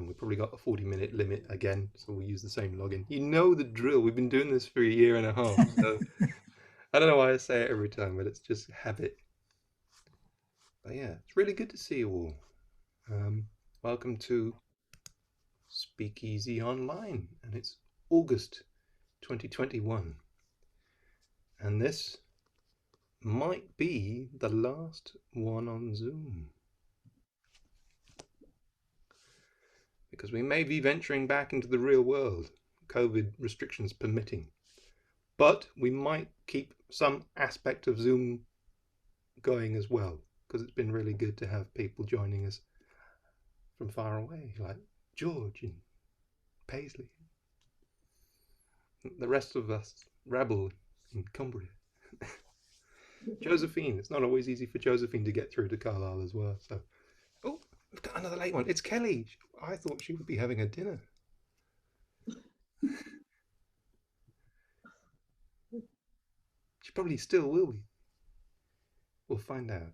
and we've probably got a 40-minute limit again, so we'll use the same login. You know the drill. We've been doing this for a year and a half, so I don't know why I say it every time, but it's just habit. But yeah, it's really good to see you all. Welcome to SpeakEasy Online, and it's August 2021, and this might be the last one on Zoom, because we may be venturing back into the real world, COVID restrictions permitting, but we might keep some aspect of Zoom going as well, because it's been really good to have people joining us from far away, like George and Paisley, the rest of us rabble in Cumbria. Josephine, it's not always easy for Josephine to get through to Carlisle as well. So, oh, we've got another late one. It's Kelly. I thought she would be having a dinner. She probably still will be. We'll find out.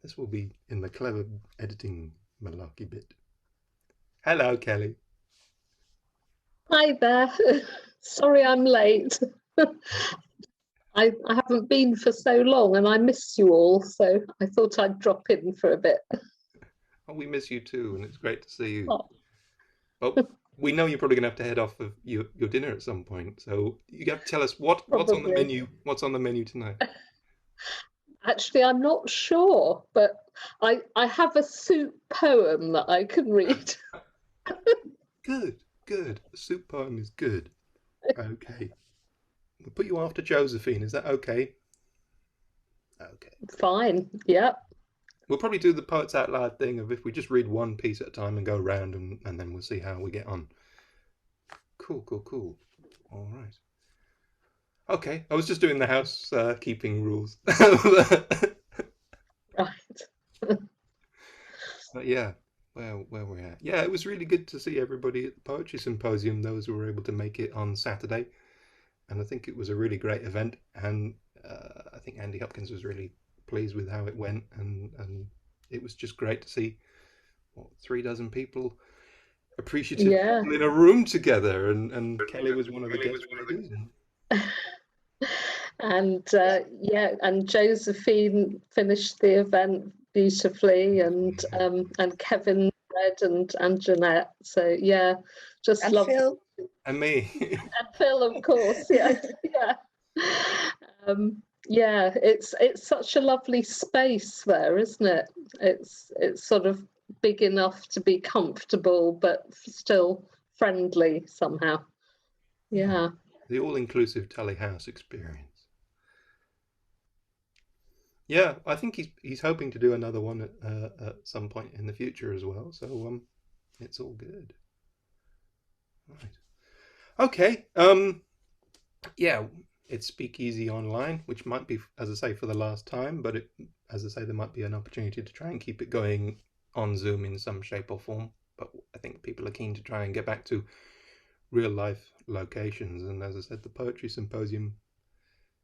This will be in the clever editing malarkey bit. Hello, Kelly. Hi there. Sorry I'm late. I haven't been for so long and I miss you all, so I thought I'd drop in for a bit. Oh, we miss you too, and it's great to see you. But we know you're probably going to have to head off of your dinner at some point, so you have to tell us what's on the menu. What's on the menu tonight? Actually, I'm not sure, but I have a soup poem that I can read. Good. The soup poem is good. Okay. We'll put you after Josephine. Is that okay? Okay. Fine. Yep. We'll probably do the Poets Out Loud thing of if we just read one piece at a time and go round, and then we'll see how we get on. Cool. All right. Okay. I was just doing the housekeeping rules. Right. But yeah, where we're at. Yeah, it was really good to see everybody at the Poetry Symposium, those who were able to make it on Saturday. And I think it was a really great event. And I think Andy Hopkins was really pleased with how it went. And it was just great to see 36 people appreciative people in a room together. And Kelly was one of the guest speakers. And and Josephine finished the event beautifully, and Kevin read and Jeanette. So yeah, just and love Phil. And me. And Phil, of course. Yeah. It's such a lovely space there, isn't it? It's sort of big enough to be comfortable, but still friendly somehow. Yeah. The all-inclusive Tully House experience. Yeah, I think he's hoping to do another one at some point in the future as well. So it's all good. Right. Okay. Yeah, it's SpeakEasy Online, which might be, as I say, for the last time, but as I say, there might be an opportunity to try and keep it going on Zoom in some shape or form. But I think people are keen to try and get back to real life locations, and as I said, the Poetry Symposium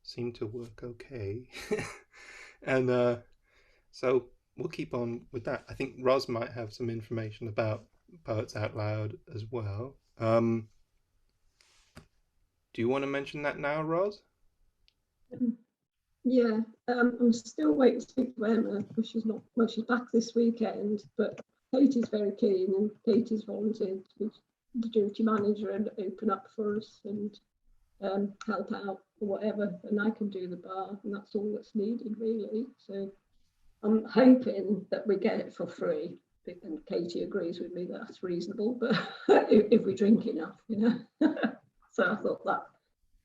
seemed to work okay. And so we'll keep on with that. I think Roz might have some information about Poets Out Loud as well. Do you want to mention that now, Roz? Yeah, I'm still waiting to speak to Emma because she's back this weekend, but Katie's very keen, and Katie's volunteered to be the duty manager and open up for us and help out or whatever, and I can do the bar, and that's all that's needed really. So I'm hoping that we get it for free, and Katie agrees with me that that's reasonable, but if we drink enough, So I thought that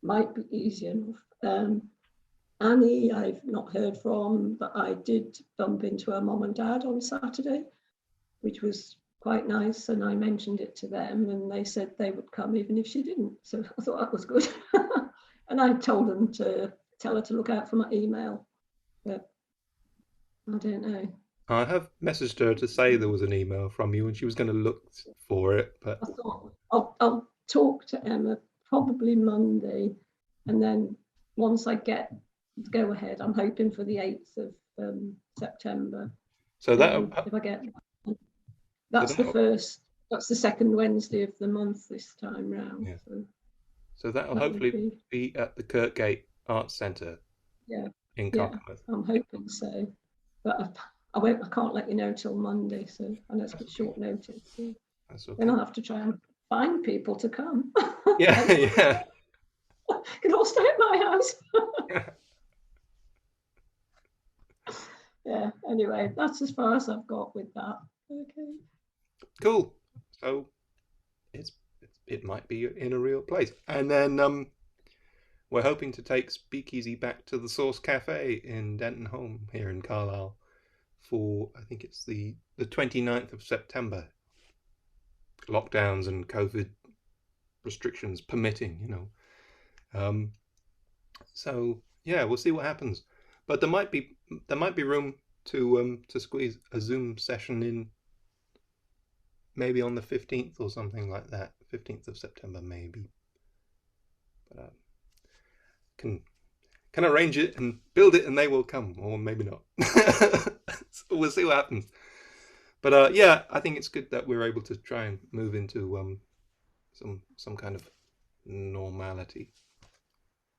might be easy enough. Annie, I've not heard from, but I did bump into her mom and dad on Saturday, which was quite nice, and I mentioned it to them and they said they would come even if she didn't, so I thought that was good. And I told them to tell her to look out for my email, but I don't know. I have messaged her to say there was an email from you and she was going to look for it, but I thought I'll talk to Emma probably Monday, and then once I get the go ahead, I'm hoping for the 8th of September. So that if I get That's the first. That's the second Wednesday of the month this time round. Yeah. So So that'll that would hopefully be at the Kirkgate Arts Centre yeah, in yeah. Cockermouth. I'm hoping so, but I can't let you know till Monday. So and it's a bit short notice. So That's okay. then I'll have to try and find people to come. Yeah, yeah. Can all stay at my house. Yeah. Anyway, that's as far as I've got with that. Okay. Cool. So it might be in a real place. And then we're hoping to take SpeakEasy back to the Source Cafe in Denton Home here in Carlisle for, I think it's the 29th of September. Lockdowns and COVID restrictions permitting, So yeah, we'll see what happens. But there might be room to squeeze a Zoom session in, maybe on the 15th or something like that. 15th of September, maybe. But can arrange it and build it, and they will come, or maybe not. So we'll see what happens. But yeah, I think it's good that we're able to try and move into some kind of normality.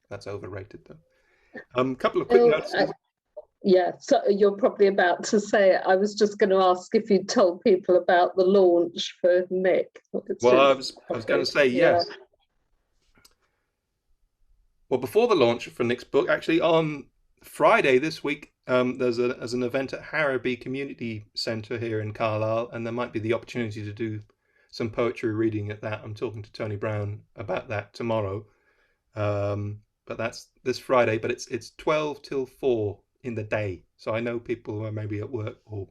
That's overrated, though. Couple of quick notes. Yeah, so you're probably about to say it. I was just going to ask if you told people about the launch for Nick. Well, I was going to say yes. Well, before the launch for Nick's book, actually on Friday this week, there's an event at Harrowby Community Centre here in Carlisle, and there might be the opportunity to do some poetry reading at that. I'm talking to Tony Brown about that tomorrow, but that's this Friday. But it's 12 till 4 in the day, so I know people who are maybe at work or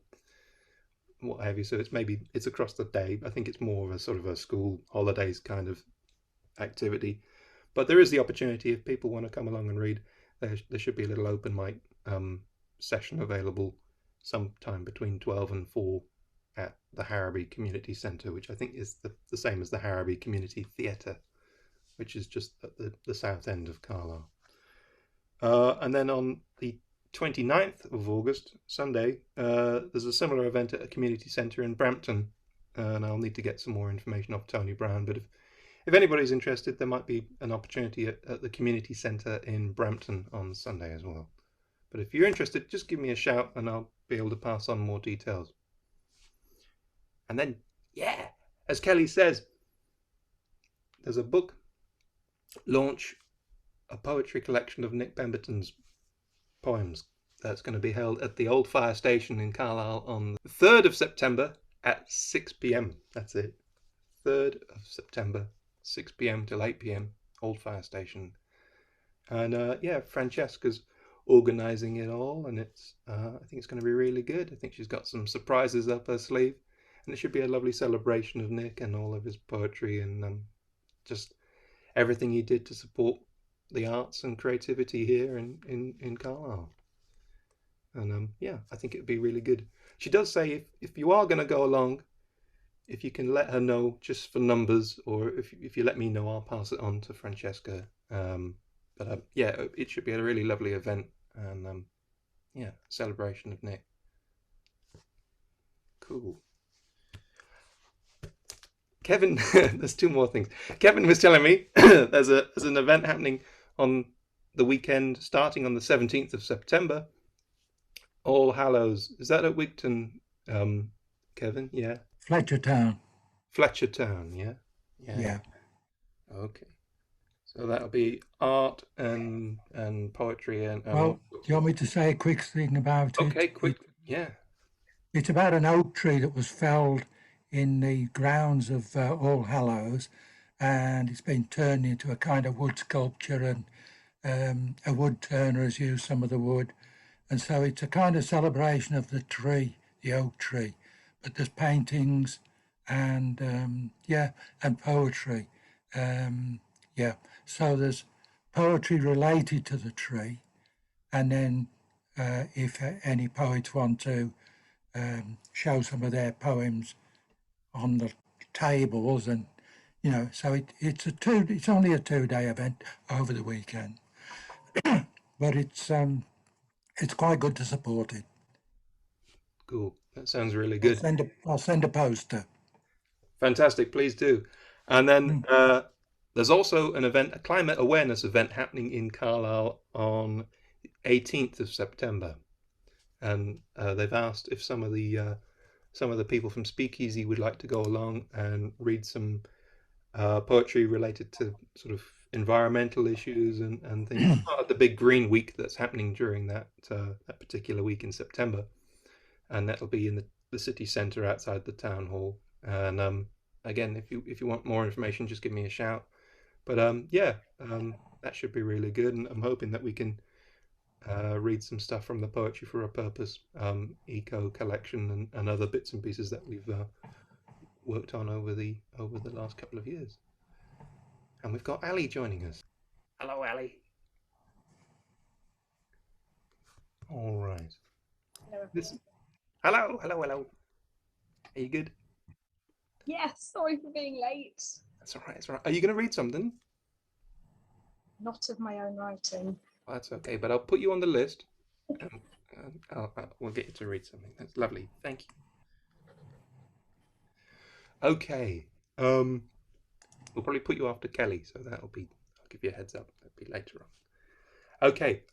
what have you. So it's across the day. I think it's more of a sort of a school holidays kind of activity. But there is the opportunity, if people want to come along and read, there should be a little open mic session available sometime between 12 and 4 at the Harrowby Community Centre, which I think is the same as the Harrowby Community Theatre, which is just at the south end of Carlisle. And then on the 29th of August, Sunday, there's a similar event at a community centre in Brampton, and I'll need to get some more information off Tony Brown, but if anybody's interested, there might be an opportunity at the community centre in Brampton on Sunday as well. But if you're interested, just give me a shout and I'll be able to pass on more details. And then, yeah, as Kelly says, there's a book launch, a poetry collection of Nick Pemberton's poems that's going to be held at the Old Fire Station in Carlisle on the 3rd of September at 6 p.m. That's it. 3rd of September, 6 p.m. till 8 p.m. Old Fire Station. And yeah, Francesca's organising it all, and I think it's going to be really good. I think she's got some surprises up her sleeve, and it should be a lovely celebration of Nick and all of his poetry and just everything he did to support the arts and creativity here in Carlisle. And yeah, I think it'd be really good. She does say if you are going to go along, if you can let her know just for numbers, or if you let me know, I'll pass it on to Francesca. But yeah, it should be a really lovely event, and yeah, celebration of Nick. Cool. Kevin, there's two more things. Kevin was telling me there's an event happening on the weekend starting on the 17th of September. All Hallows. Is that at Wigton, Kevin? Yeah. Fletchertown. Fletchertown, yeah? Yeah. Okay. So that'll be art and poetry and well, do you want me to say a quick thing about it? Okay, quick. Yeah. It's about an oak tree that was felled in the grounds of All Hallows, and it's been turned into a kind of wood sculpture, and a wood turner has used some of the wood. And so it's a kind of celebration of the tree, the oak tree. But there's paintings and yeah, and poetry. Yeah, so there's poetry related to the tree. And then if any poets want to show some of their poems on the tables, and you know, so it's only a 2-day event over the weekend. But it's quite good to support it. Cool. That sounds really I'll good. send a poster. Fantastic. Please do. And then Mm. there's also an event, a climate awareness event happening in Carlisle on the 18th of September. And they've asked if some of the people from SpeakEasy would like to go along and read some poetry related to sort of environmental issues and things. Part of the big green week that's happening during that particular week in September, and that'll be in the city centre outside the town hall. And again, if you want more information, just give me a shout. But that should be really good, and I'm hoping that we can read some stuff from the Poetry for a Purpose eco collection and other bits and pieces that we've worked on over the last couple of years. And we've got Ali joining us. Hello, Ali. All right. Hello. Hello. Are you good? Yes, sorry for being late. That's all right. That's all right. Are you going to read something? Not of my own writing. Well, that's okay, but I'll put you on the list. We'll get you to read something. That's lovely. Thank you. Okay. We'll probably put you after Kelly, so I'll give you a heads up. That'll be later on. Okay.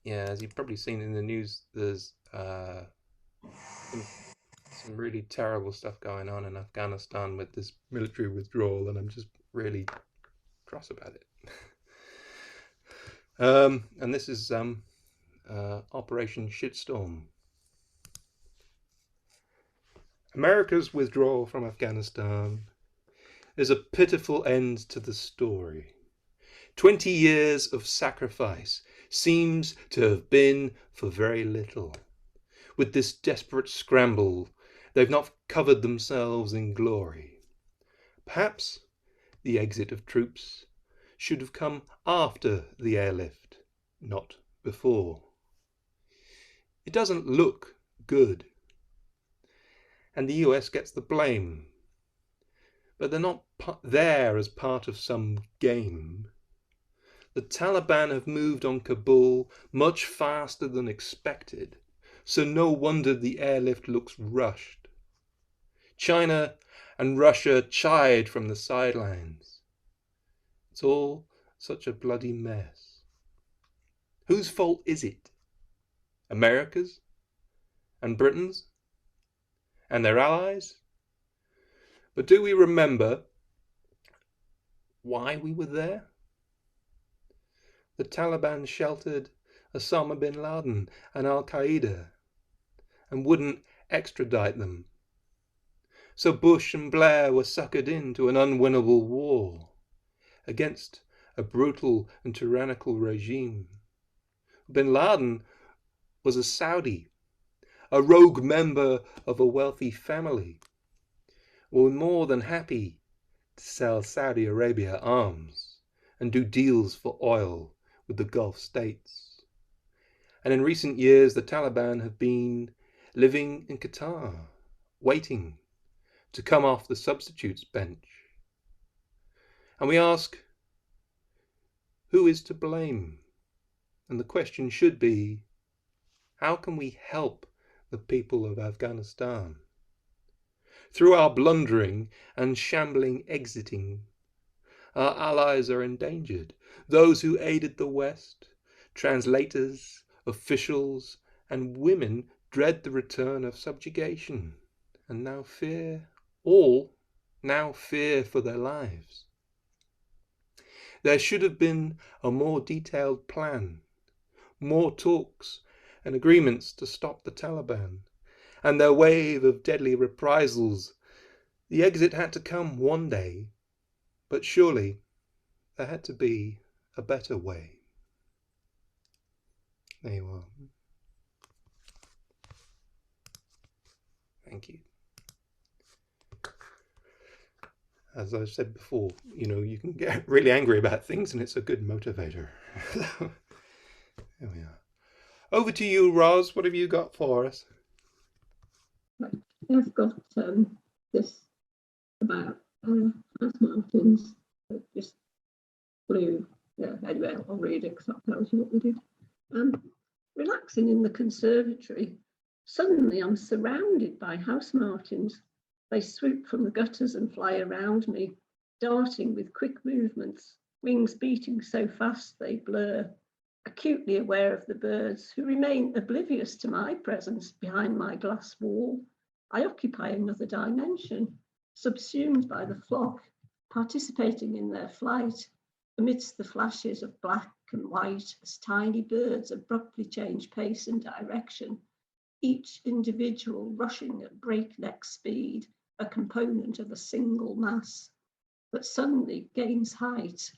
Yeah, as you've probably seen in the news, there's some really terrible stuff going on in Afghanistan with this military withdrawal, and I'm just really cross about it. And this is Operation Shitstorm. America's withdrawal from Afghanistan is a pitiful end to the story. 20 years of sacrifice seems to have been for very little. With this desperate scramble, they've not covered themselves in glory. Perhaps the exit of troops should have come after the airlift, not before. It doesn't look good, and the US gets the blame. But they're not there as part of some game. The Taliban have moved on Kabul much faster than expected, so no wonder the airlift looks rushed. China and Russia chide from the sidelines. It's all such a bloody mess. Whose fault is it? America's? And Britain's? And their allies? But do we remember why we were there? The Taliban sheltered Osama bin Laden and Al-Qaeda and wouldn't extradite them. So Bush and Blair were suckered into an unwinnable war against a brutal and tyrannical regime. Bin Laden was a Saudi, a rogue member of a wealthy family. Were more than happy to sell Saudi Arabia arms and do deals for oil with the Gulf states. And in recent years, the Taliban have been living in Qatar, waiting to come off the substitutes bench. And we ask, who is to blame? And the question should be, how can we help the people of Afghanistan? Through our blundering and shambling exiting, our allies are endangered. Those who aided the West, translators, officials, and women dread the return of subjugation and now fear for their lives. There should have been a more detailed plan, more talks and agreements to stop the Taliban and their wave of deadly reprisals. The exit had to come one day, but surely there had to be a better way. There you are. Thank you. As I've said before, you can get really angry about things and it's a good motivator. There we are. Over to you, Roz. What have you got for us? I've got this about ice mountains, just blue. Yeah, anyway, I'll read it because that tells you what we do. Relaxing in the conservatory, suddenly I'm surrounded by house martins. They swoop from the gutters and fly around me, darting with quick movements, wings beating so fast they blur. Acutely aware of the birds, who remain oblivious to my presence behind my glass wall, I occupy another dimension, subsumed by the flock, participating in their flight, amidst the flashes of black and white as tiny birds abruptly change pace and direction, each individual rushing at breakneck speed, a component of a single mass, that suddenly gains height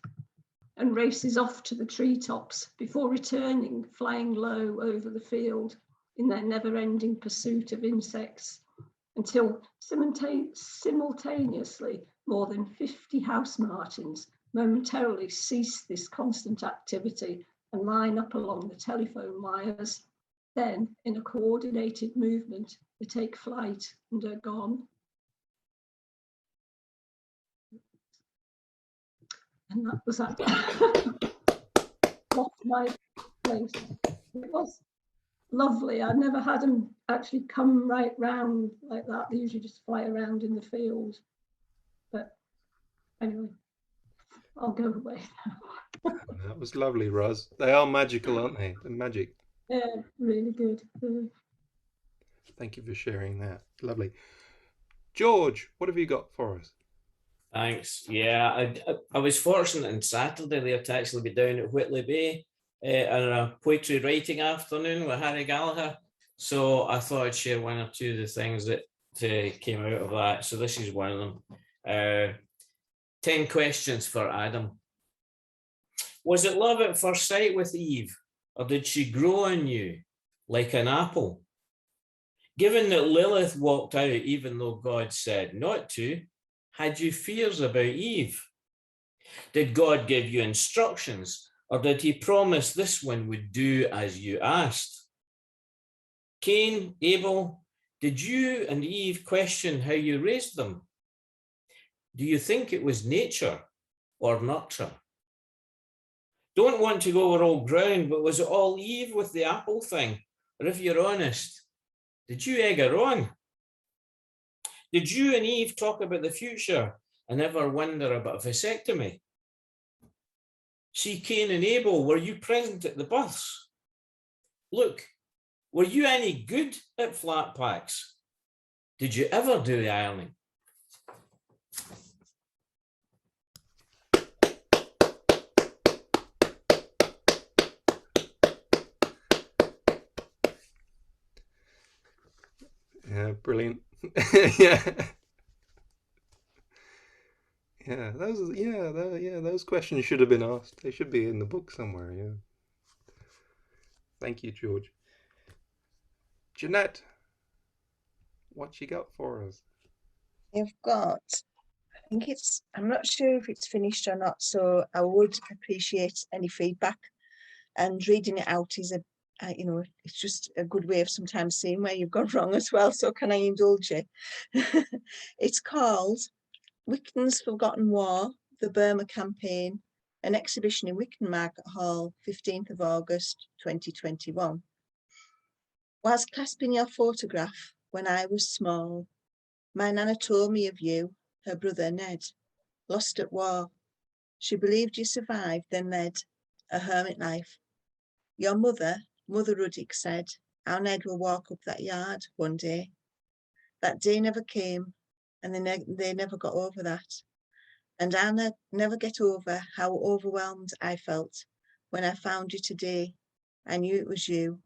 and races off to the treetops before returning, flying low over the field in their never-ending pursuit of insects, until simultaneously more than 50 house martins momentarily cease this constant activity and line up along the telephone wires. Then, in a coordinated movement, they take flight and are gone. And that was that. Lost my place. It was lovely. I never had them actually come right round like that. They usually just fly around in the field. But anyway, I'll go away now. That was lovely, Roz. They are magical, aren't they? They're magic. Yeah, really good. Thank you for sharing that. Lovely. George, what have you got for us? Thanks. Yeah, I was fortunate on Saturday there to actually be down at Whitley Bay on a poetry writing afternoon with Harry Gallagher. So I thought I'd share one or two of the things that came out of that. So this is one of them. 10 questions for Adam. Was it love at first sight with Eve, or did she grow on you like an apple? Given that Lilith walked out even though God said not to, had you fears about Eve? Did God give you instructions, or did he promise this one would do as you asked? Cain, Abel, did you and Eve question how you raised them? Do you think it was nature or nurture? Don't want to go over old ground, but was it all Eve with the apple thing? Or if you're honest, did you egg her on? Did you and Eve talk about the future and ever wonder about a vasectomy? See Cain and Abel, were you present at the births? Look, were you any good at flat packs? Did you ever do the ironing? Yeah, brilliant. Yeah. Those questions should have been asked. They should be in the book somewhere, yeah. Thank you, George. Jeanette, what you got for us? You've got, I'm not sure if it's finished or not, so I would appreciate any feedback. And reading it out is it's just a good way of sometimes seeing where you've gone wrong as well. So can I indulge you? It's called Wickton's Forgotten War, the Burma Campaign, an exhibition in Wickham Market Hall, 15th of August, 2021. Whilst clasping your photograph when I was small, my nana told me of you, her brother Ned, lost at war. She believed you survived, then led a hermit life. Your Mother Ruddick, said, our Ned will walk up that yard one day. That day never came, and they never got over that. And I'll never get over how overwhelmed I felt when I found you today. I knew it was you,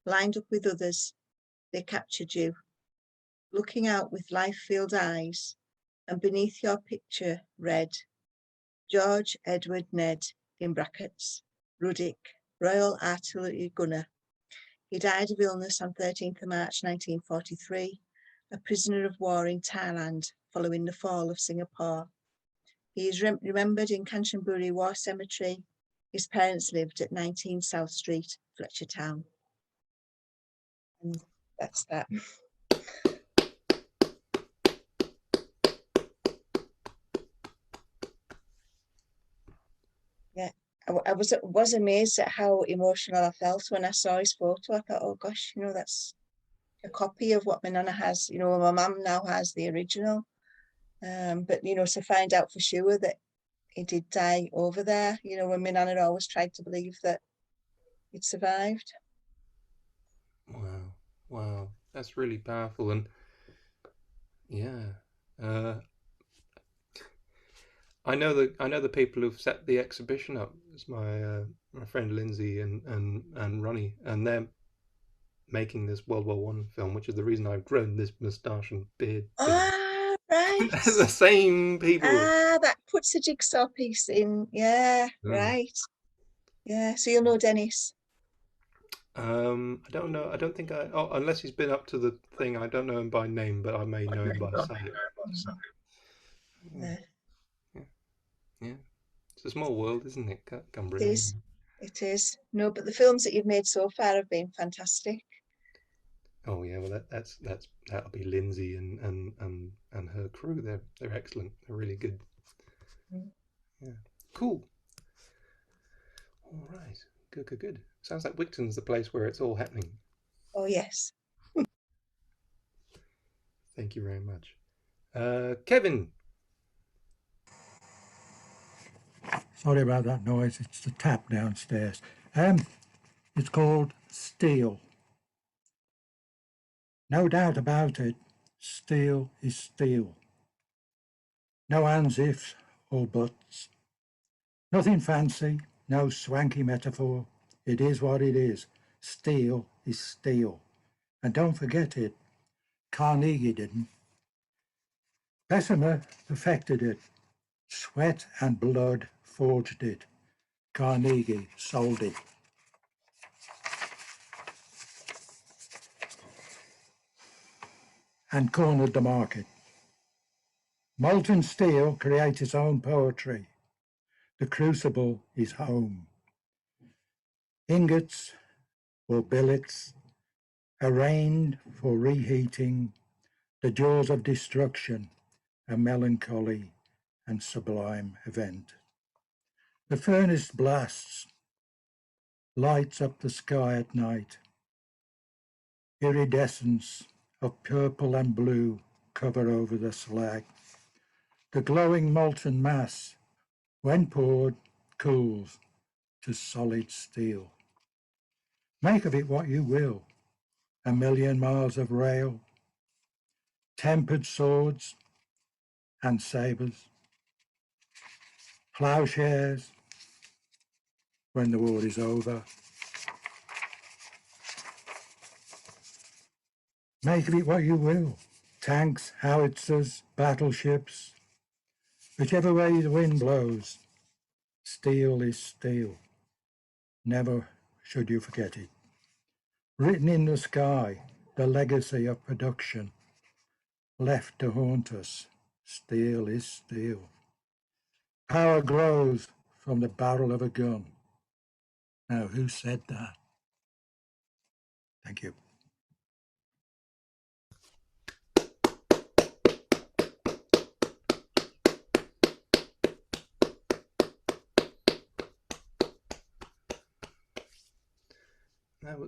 lined up with others. They captured you, looking out with life-filled eyes, and beneath your picture read, George Edward Ned, in brackets, Ruddick, Royal Artillery Gunner. He died of illness on 13th of March 1943, a prisoner of war in Thailand following the fall of Singapore. He is remembered in Kanchanaburi War Cemetery. His parents lived at 19 South Street, Fletchertown. And that's that. Yeah, was amazed at how emotional I felt when I saw his photo. I thought, oh gosh, you know, that's a copy of what my nana has. You know, my mum now has the original. But you know, to find out for sure that he did die over there, you know, when my nana always tried to believe that he'd survived. Wow, wow, that's really powerful. And yeah, I know the people who've set the exhibition up. It's my friend Lindsay and Ronnie, and they're making this World War One film, which is the reason I've grown this moustache and beard. Ah, right. The same people. Ah, that puts a jigsaw piece in. Yeah, right. Yeah, so you'll know Dennis. I don't know. I don't think unless he's been up to the thing. I don't know him by name, but I may know him by sight. Yeah. Yeah. It's a small world, isn't it, Cumbria? It is. It is. No, but the films that you've made so far have been fantastic. Oh yeah, well that'll be Lindsay and her crew. They're excellent. They're really good. Yeah. Cool. All right. Good. Sounds like Wigton's the place where it's all happening. Oh yes. Thank you very much. Kevin. Sorry about that noise. It's the tap downstairs. It's called Steel. No doubt about it, steel is steel. No ands, ifs, or buts. Nothing fancy, no swanky metaphor. It is what it is. Steel is steel. And don't forget it, Carnegie didn't. Bessemer perfected it. Sweat and blood forged it. Carnegie sold it. And cornered the market. Molten steel creates its own poetry. The crucible is home. Ingots or billets, arraigned for reheating, the jaws of destruction, a melancholy and sublime event. The furnace blasts, lights up the sky at night. Iridescence of purple and blue cover over the slag. The glowing molten mass, when poured, cools to solid steel. Make of it what you will, 1,000,000 miles of rail, tempered swords and sabres, plowshares when the war is over. Make of it what you will, tanks, howitzers, battleships, whichever way the wind blows, steel is steel. Never should you forget it. Written in the sky, the legacy of production, left to haunt us, steel is steel. Power grows from the barrel of a gun. Now, who said that? Thank you.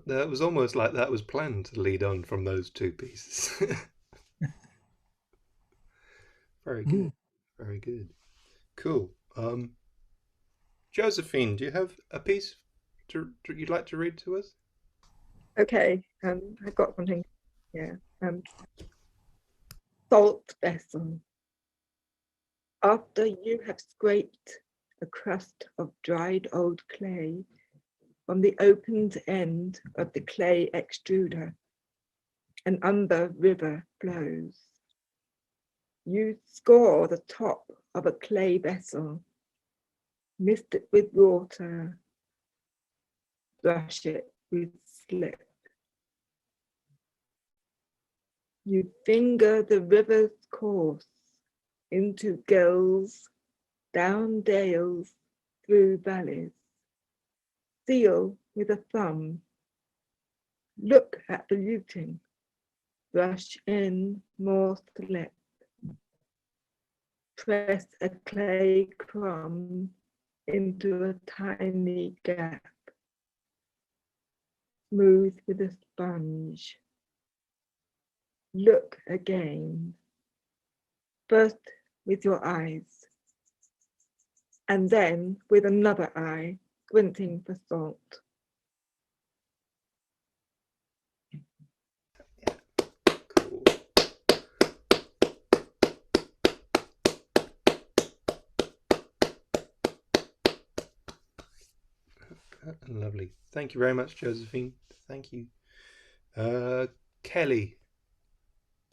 That was almost like that was planned to lead on from those two pieces. Very good. Very good. Cool. Josephine, do you have a piece you'd like to read to us? Okay, I've got something. Yeah. Salt vessel. After you have scraped a crust of dried old clay from the opened end of the clay extruder, an umber river flows. You score the top of a clay vessel, mist it with water, brush it with slip. You finger the river's course into gills, down dales, through valleys. Seal with a thumb. Look at the luting. Brush in more slip. Press a clay crumb into a tiny gap, smooth with a sponge. Look again, first with your eyes, and then with another eye, squinting for salt. Cool. Lovely. Thank you very much, Josephine. Thank you. Kelly,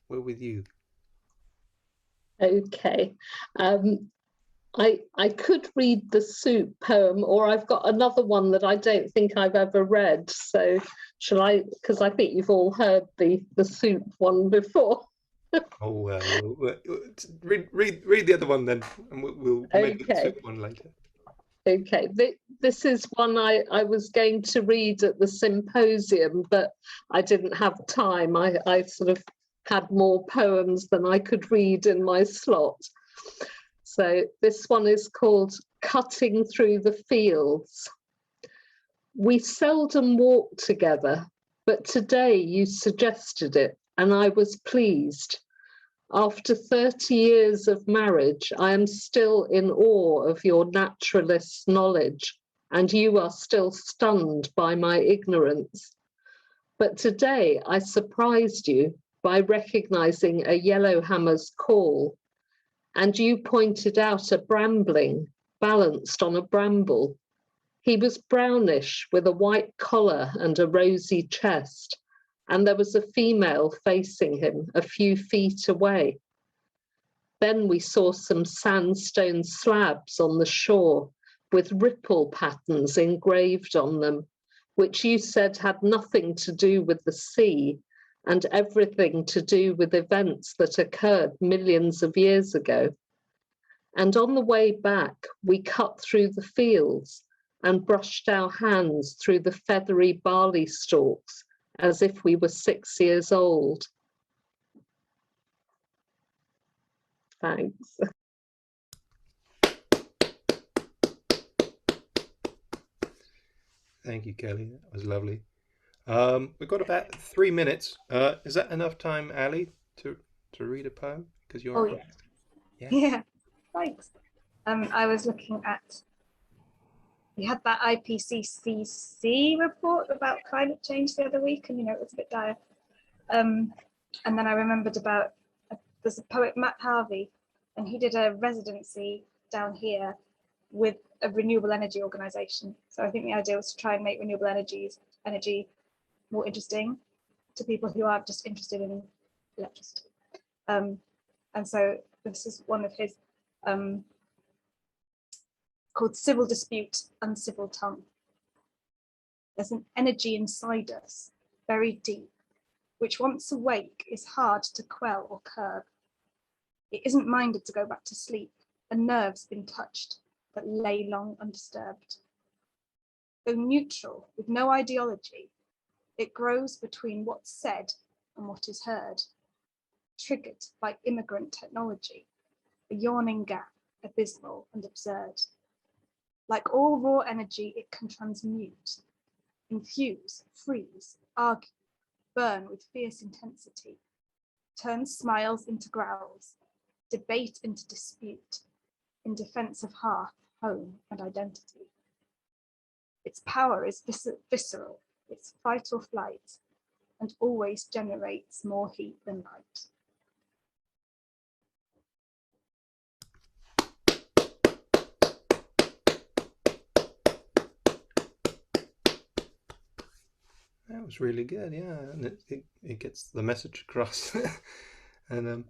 we're with you. Okay. I could read the soup poem, or I've got another one that I don't think I've ever read. So shall I? Because I think you've all heard the soup one before. Oh well, read the other one then, and we'll maybe the Okay. soup one later. Okay, this is one I was going to read at the symposium, but I didn't have time. I sort of had more poems than I could read in my slot. So this one is called Cutting Through the Fields. We seldom walk together, but today you suggested it, and I was pleased. After 30 years of marriage, I am still in awe of your naturalist's knowledge, and you are still stunned by my ignorance. But today I surprised you by recognizing a yellowhammer's call, and you pointed out a brambling balanced on a bramble. He was brownish with a white collar and a rosy chest, and there was a female facing him a few feet away. Then we saw some sandstone slabs on the shore with ripple patterns engraved on them, which you said had nothing to do with the sea and everything to do with events that occurred millions of years ago. And on the way back, we cut through the fields and brushed our hands through the feathery barley stalks as if we were 6 years old. Thanks. Thank you, Kelly. That was lovely. We've got about 3 minutes. Is that enough time, Ali, to read a poem? Because you're. Oh, yeah. Yeah. Yeah, thanks. I was looking at, we had that IPCC report about climate change the other week, and it was a bit dire. And then I remembered about, there's a poet, Matt Harvey, and he did a residency down here with a renewable energy organization. So I think the idea was to try and make renewable energy more interesting to people who are just interested in electricity. And so this is one of his, called Civil Dispute, Uncivil Tongue. There's an energy inside us, very deep, which once awake is hard to quell or curb. It isn't minded to go back to sleep, and nerves been touched, but lay long undisturbed. Though neutral, with no ideology, it grows between what's said and what is heard, triggered by immigrant technology, a yawning gap, abysmal and absurd. Like all raw energy, it can transmute, infuse, freeze, argue, burn with fierce intensity, turn smiles into growls, debate into dispute, in defense of hearth, home, and identity. Its power is visceral, it's fight or flight, and always generates more heat than light. That was really good, yeah, and it gets the message across. And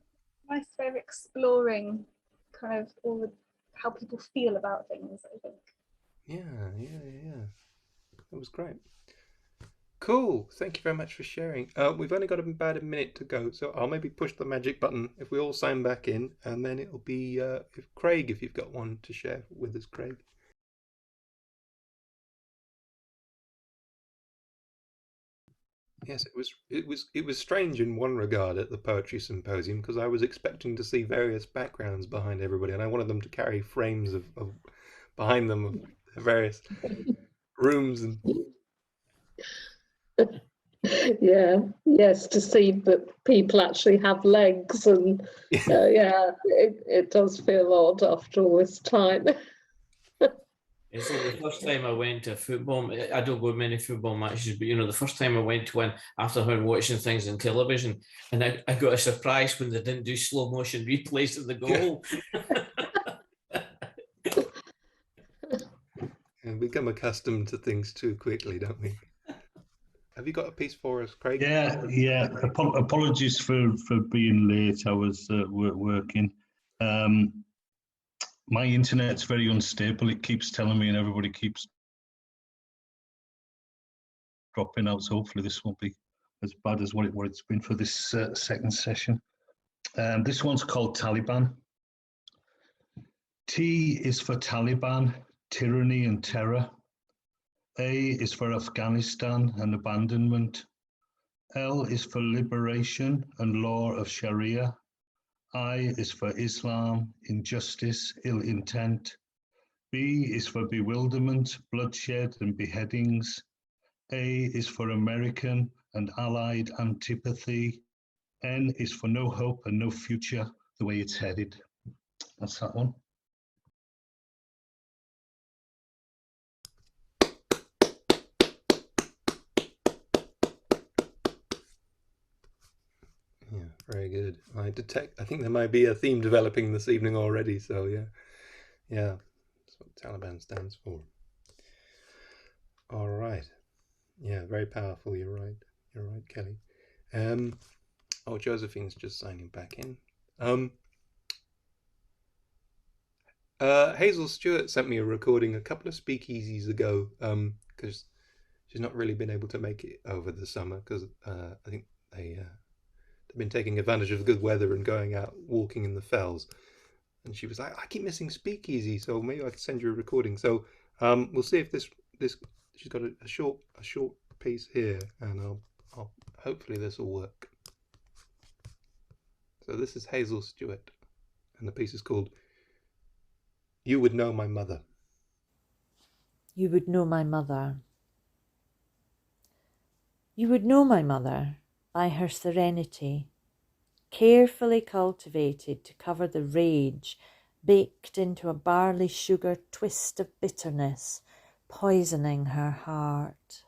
Nice way of exploring kind of how people feel about things, I think. yeah. That was great. Cool. Thank you very much for sharing. We've only got about a minute to go, so I'll maybe push the magic button if we all sign back in, and then it'll be Craig, if you've got one to share with us, Craig. Yes, it was strange in one regard at the poetry symposium, because I was expecting to see various backgrounds behind everybody, and I wanted them to carry frames of behind them of the various rooms and Yeah, yes, to see that people actually have legs, and yeah, it does feel odd after all this time. It's like the first time I went to a football. I don't go to many football matches, but the first time I went to one after watching things on television, and I got a surprise when they didn't do slow motion replays of the goal. and become accustomed to things too quickly, don't we? Have you got a piece for us, Craig? Yeah. Apologies for being late. I was working. My internet's very unstable. It keeps telling me, and everybody keeps dropping out. So hopefully this won't be as bad as what it's been for this second session. This one's called Taliban. T is for Taliban, tyranny and terror. A is for Afghanistan and abandonment. L is for liberation and law of Sharia. I is for Islam, injustice, ill intent. B is for bewilderment, bloodshed and beheadings. A is for American and allied antipathy. N is for no hope and no future, the way it's headed. That's that one. Yeah, very good. I think there might be a theme developing this evening already. So yeah, that's what Taliban stands for. All right. Yeah, very powerful. You're right, Kelly. Oh, Josephine's just signing back in. Hazel Stewart sent me a recording a couple of speakeasies ago, because she's not really been able to make it over the summer because I think they've been taking advantage of the good weather and going out walking in the fells. And she was like, I keep missing speakeasy, so maybe I can send you a recording. So we'll see if this she's got a short piece here, and I'll hopefully this will work. So this is Hazel Stewart, and the piece is called You Would Know My Mother. You would know my mother. You would know my mother by her serenity, carefully cultivated to cover the rage baked into a barley sugar twist of bitterness, poisoning her heart.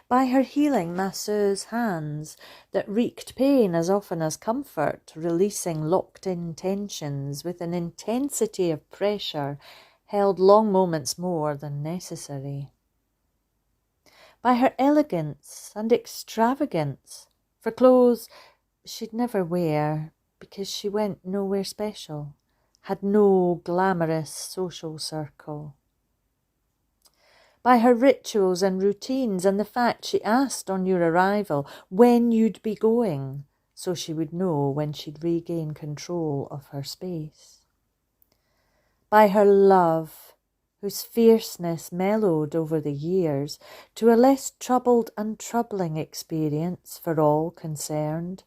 By her healing masseuse hands that wreaked pain as often as comfort, releasing locked-in tensions with an intensity of pressure held long moments more than necessary. By her elegance and extravagance, for clothes she'd never wear because she went nowhere special, had no glamorous social circle. By her rituals and routines and the fact she asked on your arrival when you'd be going, so she would know when she'd regain control of her space. By her love, whose fierceness mellowed over the years to a less troubled and troubling experience for all concerned.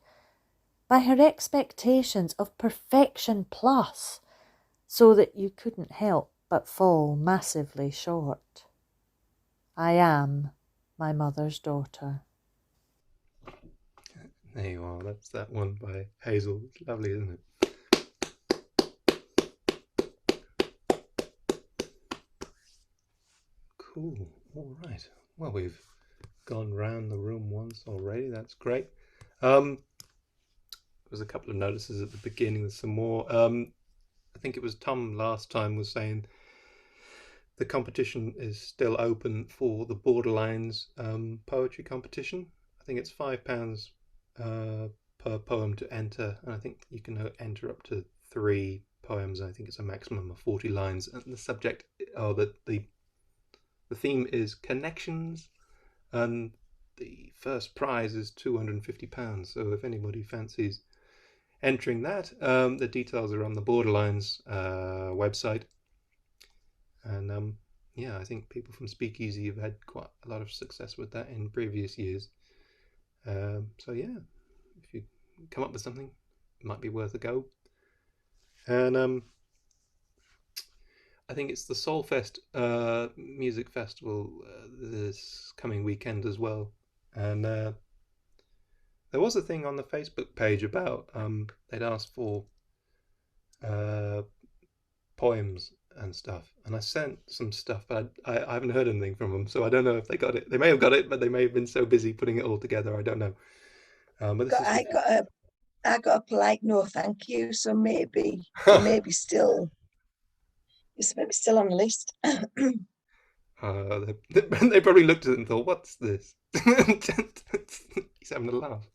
By her expectations of perfection plus, so that you couldn't help but fall massively short. I am my mother's daughter. There you are. That's that one by Hazel. It's lovely, isn't it? Cool. All right. Well, we've gone round the room once already. That's great. There was a couple of notices at the beginning. There's some more. I think it was Tom last time was saying the competition is still open for the Borderlines poetry competition. I think it's £5 per poem to enter, and I think you can enter up to 3 poems. I think it's a maximum of 40 lines. And the subject, the theme is connections, and the first prize is £250. So if anybody fancies entering that, the details are on the Borderlines website. And yeah, I think people from SpeakEasy have had quite a lot of success with that in previous years. So yeah, if you come up with something, it might be worth a go. And I think it's the Soulfest music festival this coming weekend as well, and there was a thing on the Facebook page about they'd asked for poems and stuff, and I sent some stuff, but I haven't heard anything from them, so I don't know if they got it. They may have got it, but they may have been so busy putting it all together. I don't know. But this I got a polite no, thank you. So maybe it's still on the list. They probably looked at it and thought, "What's this?" He's having a laugh.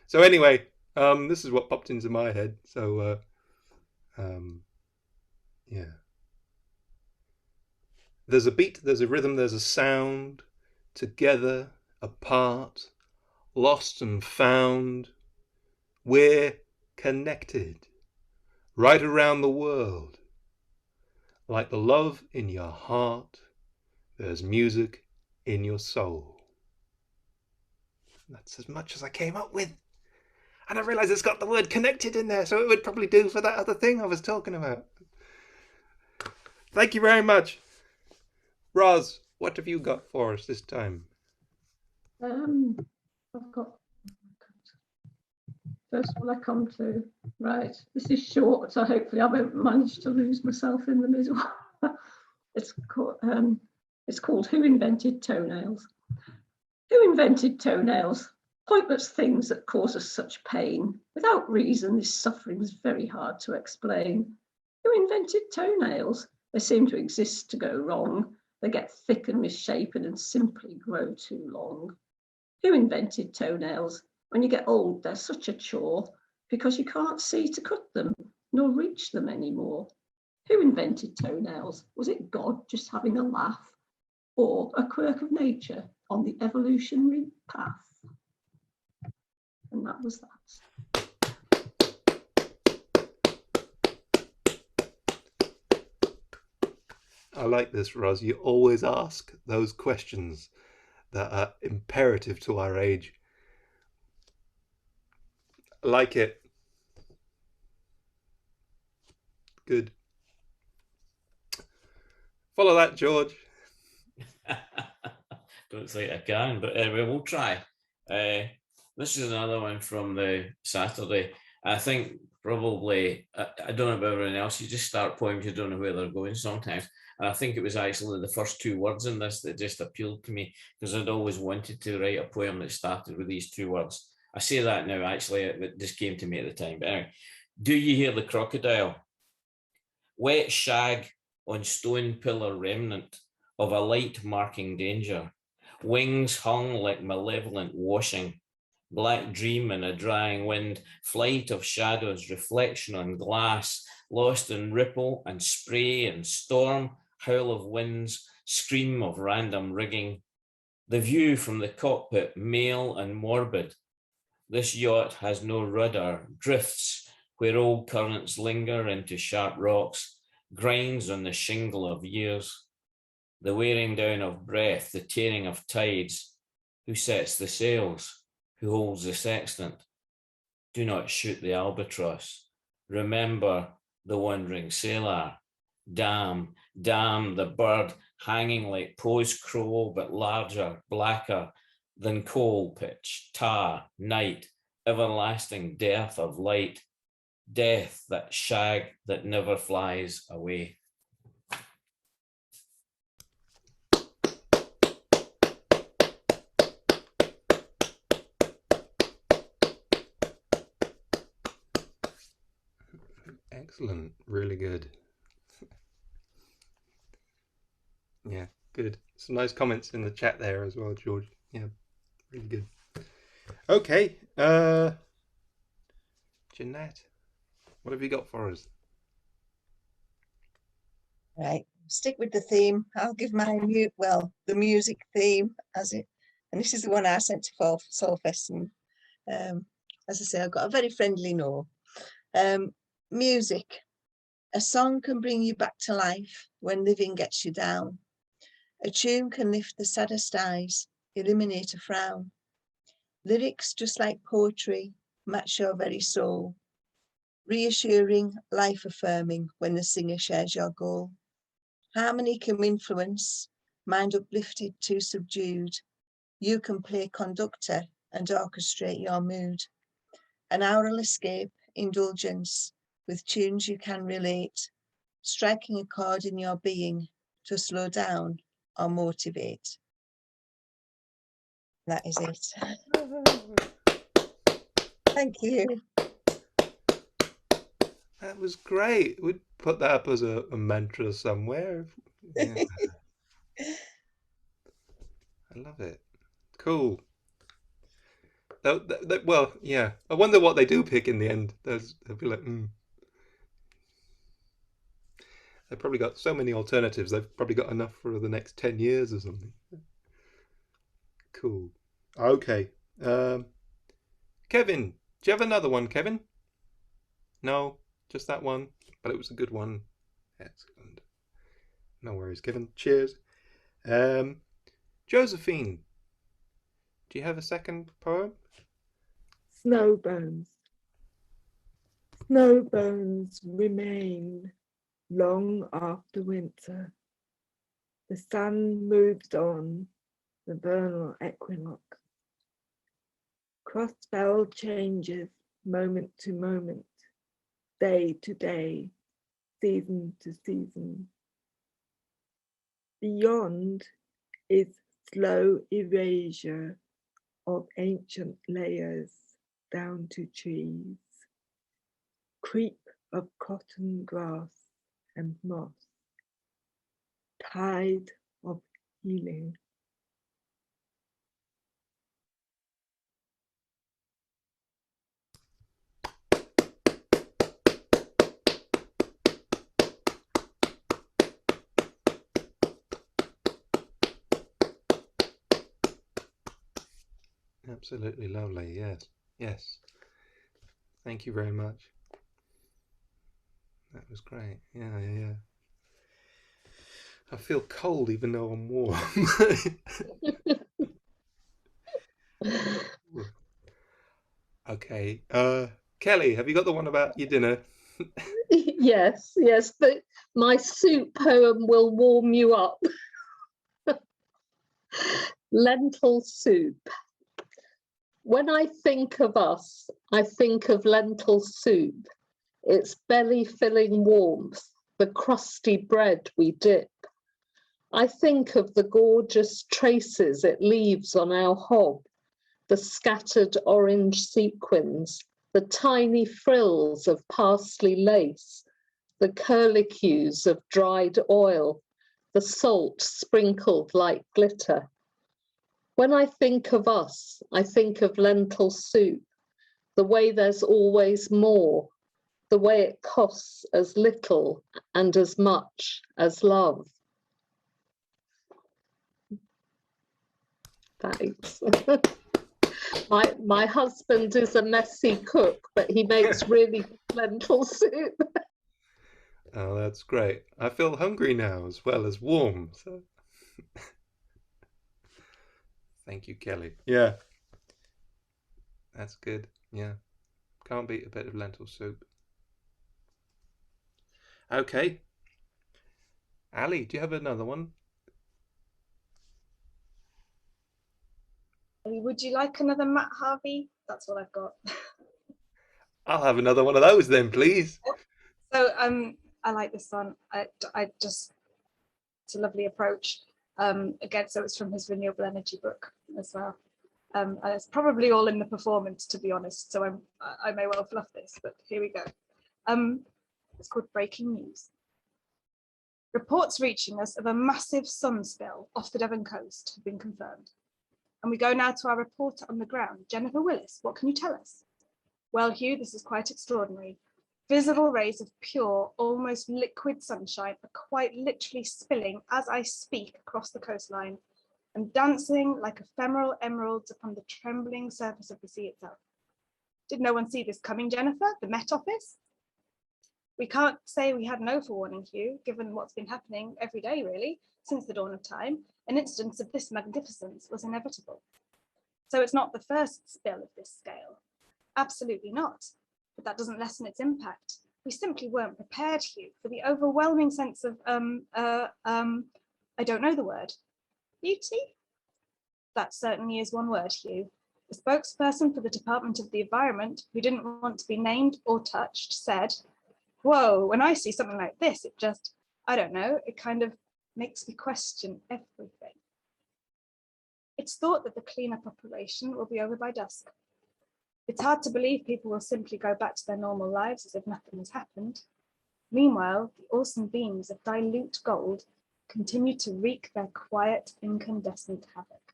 So anyway, this is what popped into my head. So yeah. There's a beat, there's a rhythm, there's a sound, together, apart, lost and found. We're connected, right around the world. Like the love in your heart, there's music in your soul. That's as much as I came up with. And I realised it's got the word connected in there, so it would probably do for that other thing I was talking about. Thank you very much. Roz, what have you got for us this time? I've got, first one I come to, right, this is short, so hopefully I won't manage to lose myself in the middle. It's called Who Invented Toenails? Who invented toenails? Pointless things that cause us such pain. Without reason, this suffering is very hard to explain. Who invented toenails? They seem to exist to go wrong. They get thick and misshapen and simply grow too long. Who invented toenails? When you get old, they're such a chore because you can't see to cut them nor reach them anymore. Who invented toenails? Was it God just having a laugh, or a quirk of nature on the evolutionary path? And that was that. I like this, Roz. You always ask those questions that are imperative to our age. I like it. Good. Follow that, George. Don't think I can, but anyway, we'll try. This is another one from the Saturday. I think probably, I don't know about everyone else, you just start poems, you don't know where they're going sometimes. And I think it was actually the first two words in this that just appealed to me, because I'd always wanted to write a poem that started with these two words. I say that now, actually, it just came to me at the time. But anyway, do you hear the crocodile? Wet shag on stone pillar remnant of a light marking danger. Wings hung like malevolent washing. Black dream in a drying wind, flight of shadows, reflection on glass, lost in ripple and spray and storm, howl of winds, scream of random rigging. The view from the cockpit, male and morbid. This yacht has no rudder, drifts where old currents linger into sharp rocks, grinds on the shingle of years. The wearing down of breath, the tearing of tides. Who sets the sails? Who holds the sextant? Do not shoot the albatross. Remember the wandering sailor. Damn, damn the bird hanging like Poe's crow, but larger, blacker than coal pitch, tar, night, everlasting death of light, death, that shag that never flies away. Excellent. Really good. Yeah, good. Some nice comments in the chat there as well, George. Yeah, really good. Okay, Jeanette, what have you got for us? Right, stick with the theme. I'll give my the music theme as it, and this is the one I sent to Soulfest. And as I say, I've got a very friendly no. Music. A song can bring you back to life when living gets you down. A tune can lift the saddest eyes, eliminate a frown. Lyrics, just like poetry, match your very soul. Reassuring, life-affirming when the singer shares your goal. Harmony can influence, mind uplifted to subdued. You can play conductor and orchestrate your mood. An aural escape, indulgence, with tunes you can relate, striking a chord in your being to slow down or motivate. That is it. Thank you. That was great. We'd put that up as a mantra somewhere. Yeah. I love it. Cool. Well, yeah. I wonder what they do pick in the end. They'll be like, They've probably got so many alternatives. They've probably got enough for the next 10 years or something. Cool. Okay. Kevin, do you have another one, Kevin? No, just that one. But it was a good one. Excellent. No worries, Kevin. Cheers. Josephine, do you have a second poem? Snow bones. Snow bones remain long after winter. The sun moves on the vernal equinox. Cross-bell changes moment to moment, day to day, season to season. Beyond is slow erasure of ancient layers down to trees, creep of cotton grass and moss, tide of healing. Absolutely lovely. Yes. Yes. Thank you very much. That was great. Yeah, yeah, yeah. I feel cold even though I'm warm. Okay. Kelly, have you got the one about your dinner? Yes, yes, but my soup poem will warm you up. Lentil soup. When I think of us, I think of lentil soup, its belly-filling warmth, the crusty bread we dip. I think of the gorgeous traces it leaves on our hob, the scattered orange sequins, the tiny frills of parsley lace, the curlicues of dried oil, the salt sprinkled like glitter. When I think of us, I think of lentil soup, the way there's always more, the way it costs as little and as much as love. Thanks. My husband is a messy cook, but he makes really good lentil soup. Oh, that's great. I feel hungry now as well as warm. So. Thank you, Kelly. Yeah. That's good. Yeah. Can't beat a bit of lentil soup. Okay. Ali, do you have another one? Would you like another Matt Harvey? That's what I've got. I'll have another one of those then, please. So I like this one. I just, it's a lovely approach. Again, so it's from his renewable energy book as well. And it's probably all in the performance, to be honest. So I may well fluff this, but here we go. It's called Breaking News. Reports reaching us of a massive sun spill off the Devon coast have been confirmed. And we go now to our reporter on the ground, Jennifer Willis. What can you tell us? Well, Hugh, this is quite extraordinary. Visible rays of pure, almost liquid sunshine are quite literally spilling as I speak across the coastline and dancing like ephemeral emeralds upon the trembling surface of the sea itself. Did no one see this coming, Jennifer? The Met Office? We can't say we had no forewarning, Hugh, given what's been happening every day, really, since the dawn of time. An instance of this magnificence was inevitable. So it's not the first spill of this scale. Absolutely not. But that doesn't lessen its impact. We simply weren't prepared, Hugh, for the overwhelming sense of, I don't know the word. Beauty? That certainly is one word, Hugh. The spokesperson for the Department of the Environment, who didn't want to be named or touched, said, whoa, when I see something like this, it just, I don't know, it kind of makes me question everything. It's thought that the cleanup operation will be over by dusk. It's hard to believe people will simply go back to their normal lives as if nothing has happened. Meanwhile, the awesome beams of dilute gold continue to wreak their quiet, incandescent havoc.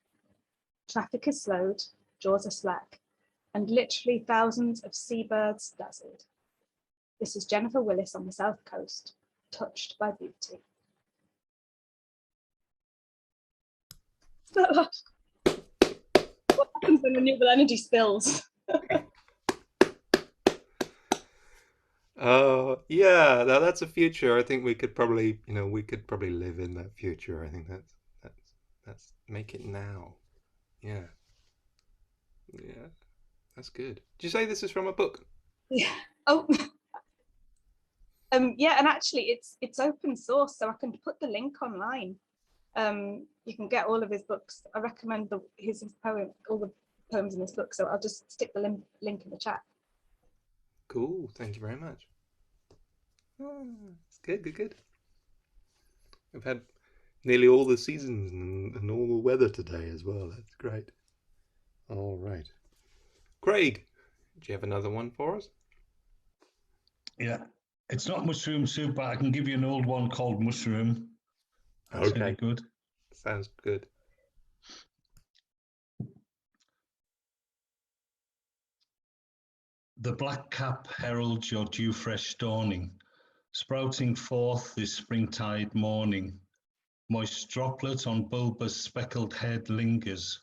Traffic is slowed, jaws are slack, and literally thousands of seabirds dazzled. This is Jennifer Willis on the South Coast, touched by beauty. What happens when renewable energy spills? Yeah, that's a future. I think we could probably, we could probably live in that future. I think that's make it now. Yeah. Yeah. That's good. Did you say this is from a book? Yeah. Oh. Yeah, and actually it's open source, so I can put the link online. You can get all of his books. I recommend his poem, all the poems in this book, so I'll just stick the link in the chat. Cool, thank you very much. Oh, it's good. I've had nearly all the seasons and all the weather today as well. That's great. All right. Craig, do you have another one for us? Yeah, it's not mushroom soup, but I can give you an old one called Mushroom. That's Okay. really good. Sounds good. The black cap heralds your dew fresh dawning, sprouting forth this springtide morning. Moist droplet on bulbous speckled head lingers,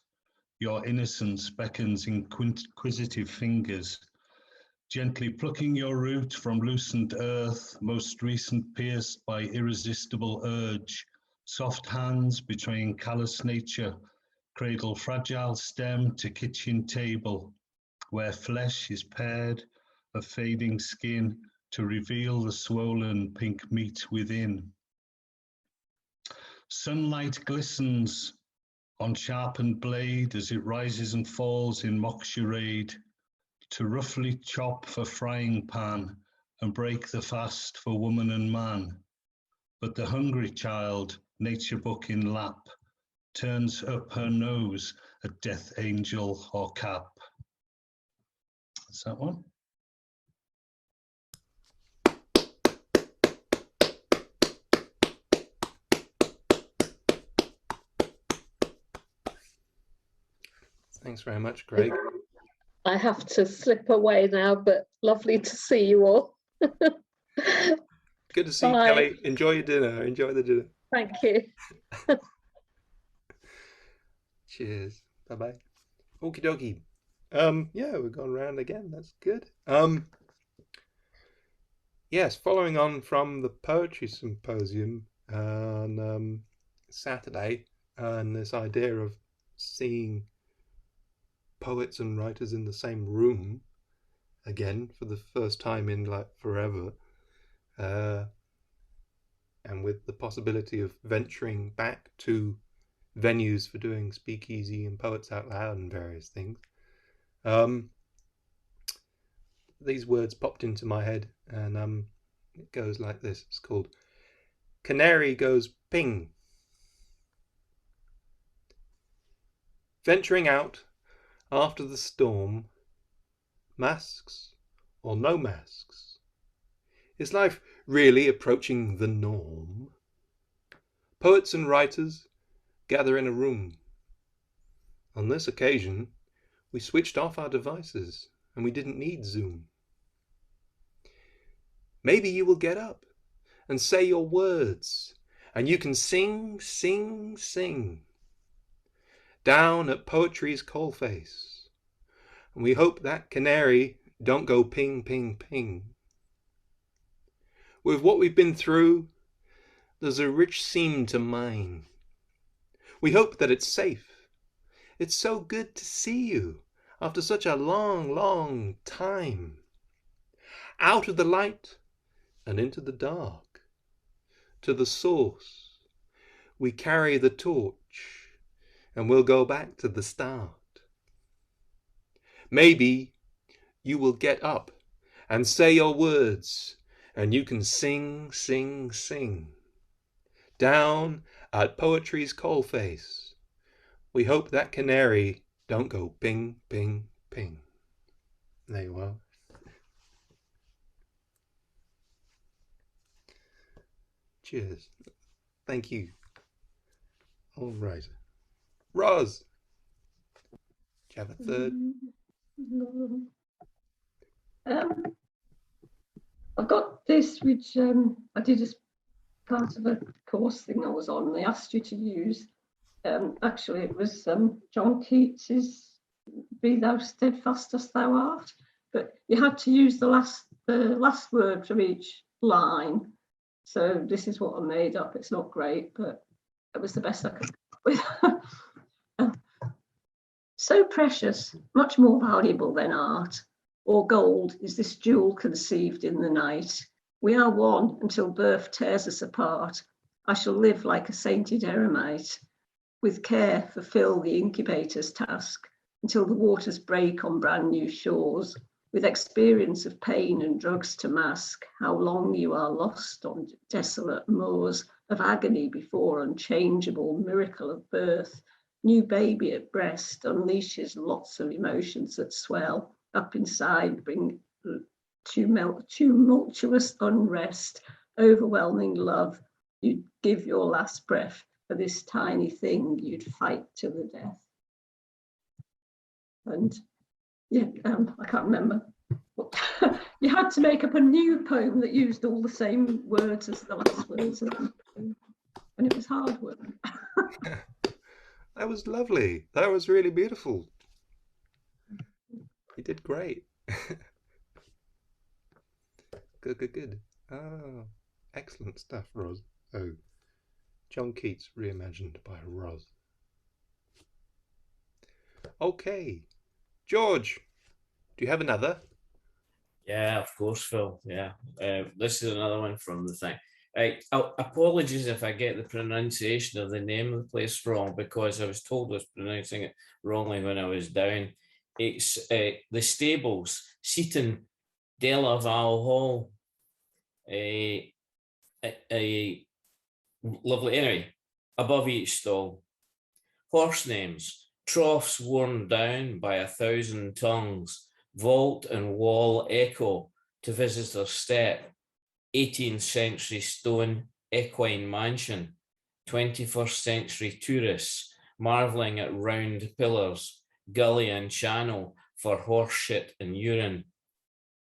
your innocence beckons inquisitive fingers, gently plucking your root from loosened earth, most recent pierced by irresistible urge. Soft hands betraying callous nature, cradle fragile stem to kitchen table, where flesh is pared of fading skin to reveal the swollen pink meat within. Sunlight glistens on sharpened blade as it rises and falls in mock charade, to roughly chop for frying pan and break the fast for woman and man. But the hungry child, nature book in lap, turns up her nose at death angel or cap. That's that one. Thanks very much, Craig. I have to slip away now, but lovely to see you all. Good to see you, Bye. Kelly. Enjoy your dinner. Enjoy the dinner. Thank you. Cheers. Bye-bye. Okie dokie. Yeah, we've gone round again. That's good. Yes, following on from the poetry symposium on Saturday, and this idea of seeing poets and writers in the same room again for the first time in like forever, and with the possibility of venturing back to venues for doing speakeasy and poets out loud and various things. These words popped into my head, and it goes like this. It's called Canary Goes Ping. Venturing out after the storm, masks or no masks, is life really approaching the norm? Poets and writers gather in a room. On this occasion, we switched off our devices and we didn't need Zoom. Maybe you will get up and say your words, and you can sing, sing, sing down at poetry's coalface. And we hope that canary don't go ping, ping, ping. With what we've been through, there's a rich seam to mine. We hope that it's safe. It's so good to see you after such a long, long time. Out of the light and into the dark. To the source, we carry the torch, and we'll go back to the start. Maybe you will get up and say your words, and you can sing, sing, sing. Down at poetry's coalface, we hope that canary don't go ping, ping, ping. There you are. Cheers. Thank you. All right. Roz, do you have a third? I've got this, which I did as part of a course thing I was on. They asked you to use. Actually, it was John Keats's "Be thou steadfast as thou art," but you had to use the last word from each line. So this is what I made up. It's not great, but it was the best I could come up with. So precious, much more valuable than art or gold, is this jewel conceived in the night. We are one until birth tears us apart. I shall live like a sainted eremite, with care fulfill the incubator's task, until the waters break on brand new shores, with experience of pain and drugs to mask how long you are lost on desolate moors of agony before unchangeable miracle of birth. New baby at breast unleashes lots of emotions that swell up inside, bring tumultuous unrest, overwhelming love. You'd give your last breath for this tiny thing, you'd fight to the death. And yeah, I can't remember. You had to make up a new poem that used all the same words as the last words of the poem, and it was hard work. That was lovely. That was really beautiful. You did great. Good, good, good. Oh, excellent stuff, Roz. Oh, John Keats reimagined by Roz. Okay, George, do you have another? Yeah, of course, Phil. Yeah, this is another one from the thing. Apologies if I get the pronunciation of the name of the place wrong, because I was told I was pronouncing it wrongly when I was down. It's the Stables, Seaton, Delaval Hall. A lovely, anyway, above each stall. Horse names, troughs worn down by 1,000 tongues, vault and wall echo to visitor's step. 18th century stone equine mansion, 21st century tourists marveling at round pillars, gully and channel for horse shit and urine.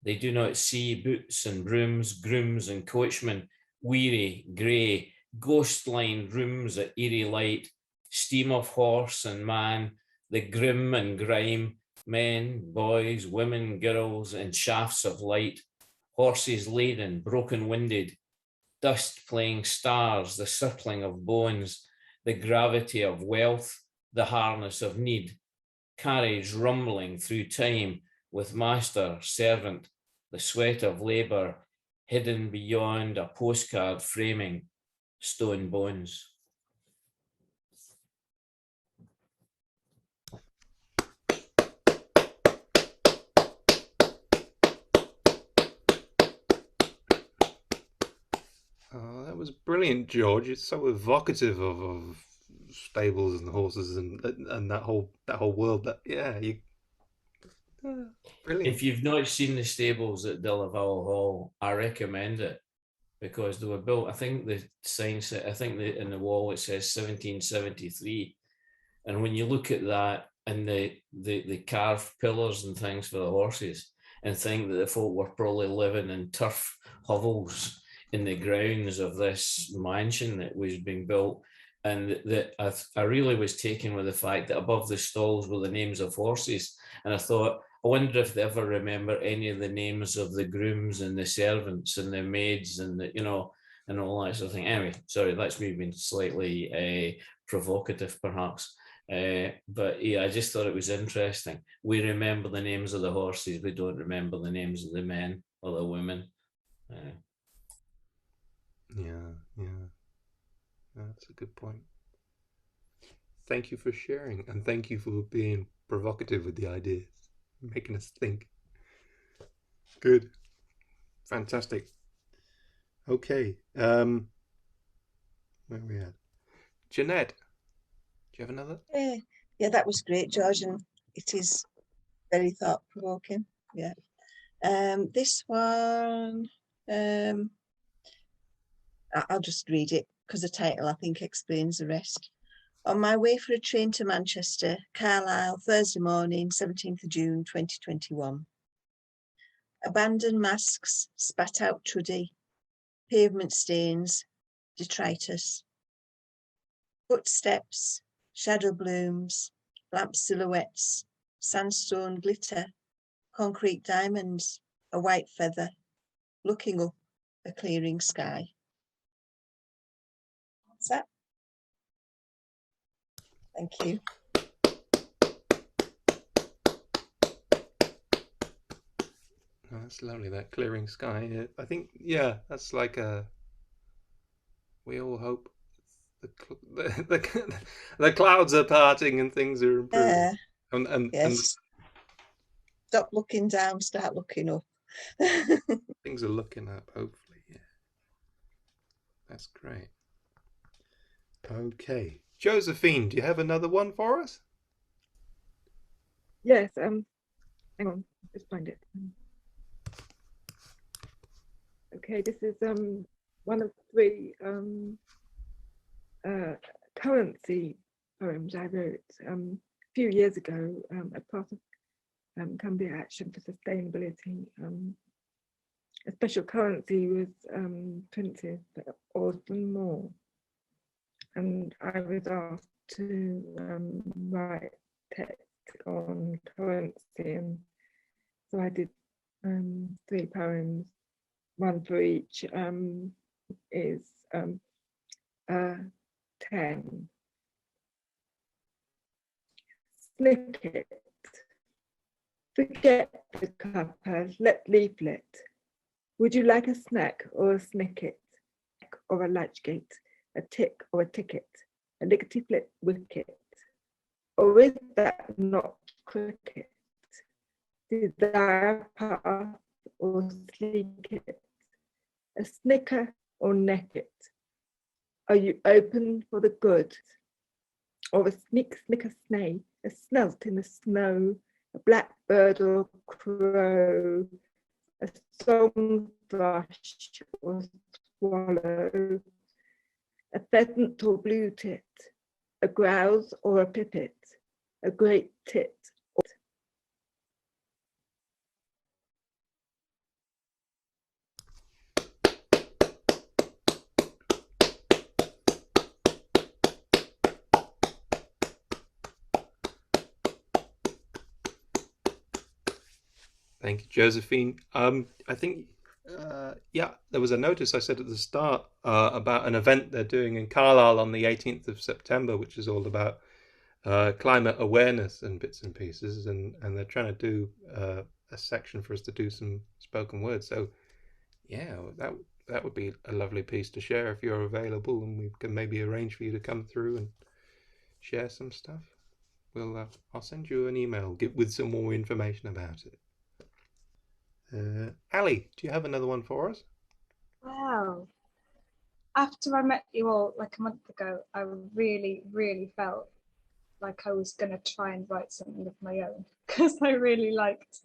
They do not see boots and brooms, grooms and coachmen, weary, grey, ghost-lined rooms at eerie light, steam of horse and man, the grim and grime, men, boys, women, girls, in shafts of light, horses laden, broken-winded, dust playing stars, the circling of bones, the gravity of wealth, the harness of need, carriage rumbling through time with master, servant, the sweat of labour, hidden beyond a postcard framing, stone bones. Oh, that was brilliant, George. It's so evocative of stables and horses and that whole world. That brilliant. If you've not seen the stables at Delaval Hall, I recommend it, because they were built. I think the sign said, I think in the wall it says 1773, and when you look at that and the carved pillars and things for the horses, and think that the folk were probably living in turf hovels in the grounds of this mansion that was being built, and that I really was taken with the fact that above the stalls were the names of horses, and I thought, I wonder if they ever remember any of the names of the grooms and the servants and the maids and the, and all that sort of thing. Anyway, sorry, that's me being slightly provocative perhaps. But yeah, I just thought it was interesting. We remember the names of the horses, we don't remember the names of the men or the women. Yeah. That's a good point. Thank you for sharing, and thank you for being provocative with the ideas, making us think. Good. Fantastic. Okay. Where are we at? Jeanette, do you have another? Yeah, that was great, George, and it is very thought-provoking. Yeah. This one, I'll just read it because the title, I think, explains the rest. On my way for a train to Manchester, Carlisle, Thursday morning, 17th of June, 2021. Abandoned masks, spat out truddy, pavement stains, detritus. Footsteps, shadow blooms, lamp silhouettes, sandstone glitter, concrete diamonds, a white feather, looking up, a clearing sky. What's that? Thank you. Oh, that's lovely, that clearing sky. I think, yeah, that's like a... We all hope the clouds are parting and things are improving. And Yes. Stop looking down, start looking up. things are looking up, hopefully. Yeah. That's great. Okay. Josephine, do you have another one for us? Yes, hang on, let's find it. Okay, this is one of 3 currency poems I wrote a few years ago as part of Cumbria Action for Sustainability. A special currency was printed by Austin Moore, and I was asked to write text on currency, and so I did 3 poems, one for each is 10. Snicket. Forget the cuppa, let leaflet. Would you like a snack or a snicket, or a latchgate, a tick or a ticket, a lickety-flip wicket? Or is that not cricket? Desire path or sleek it, a snicker or neck it? Are you open for the good? Or a snicker snay, a snelt in the snow, a blackbird or crow, a song thrush or swallow, a pheasant or blue tit, a grouse or a pipit, a great tit. Thank you, Josephine. I think, yeah, there was a notice I said at the start about an event they're doing in Carlisle on the 18th of September, which is all about climate awareness and bits and pieces, and they're trying to do a section for us to do some spoken word. So, yeah, that would be a lovely piece to share if you're available, and we can maybe arrange for you to come through and share some stuff. I'll send you an email with some more information about it. Ali, do you have another one for us? Wow. After I met you all like a month ago, I really, really felt like I was going to try and write something of my own because I really liked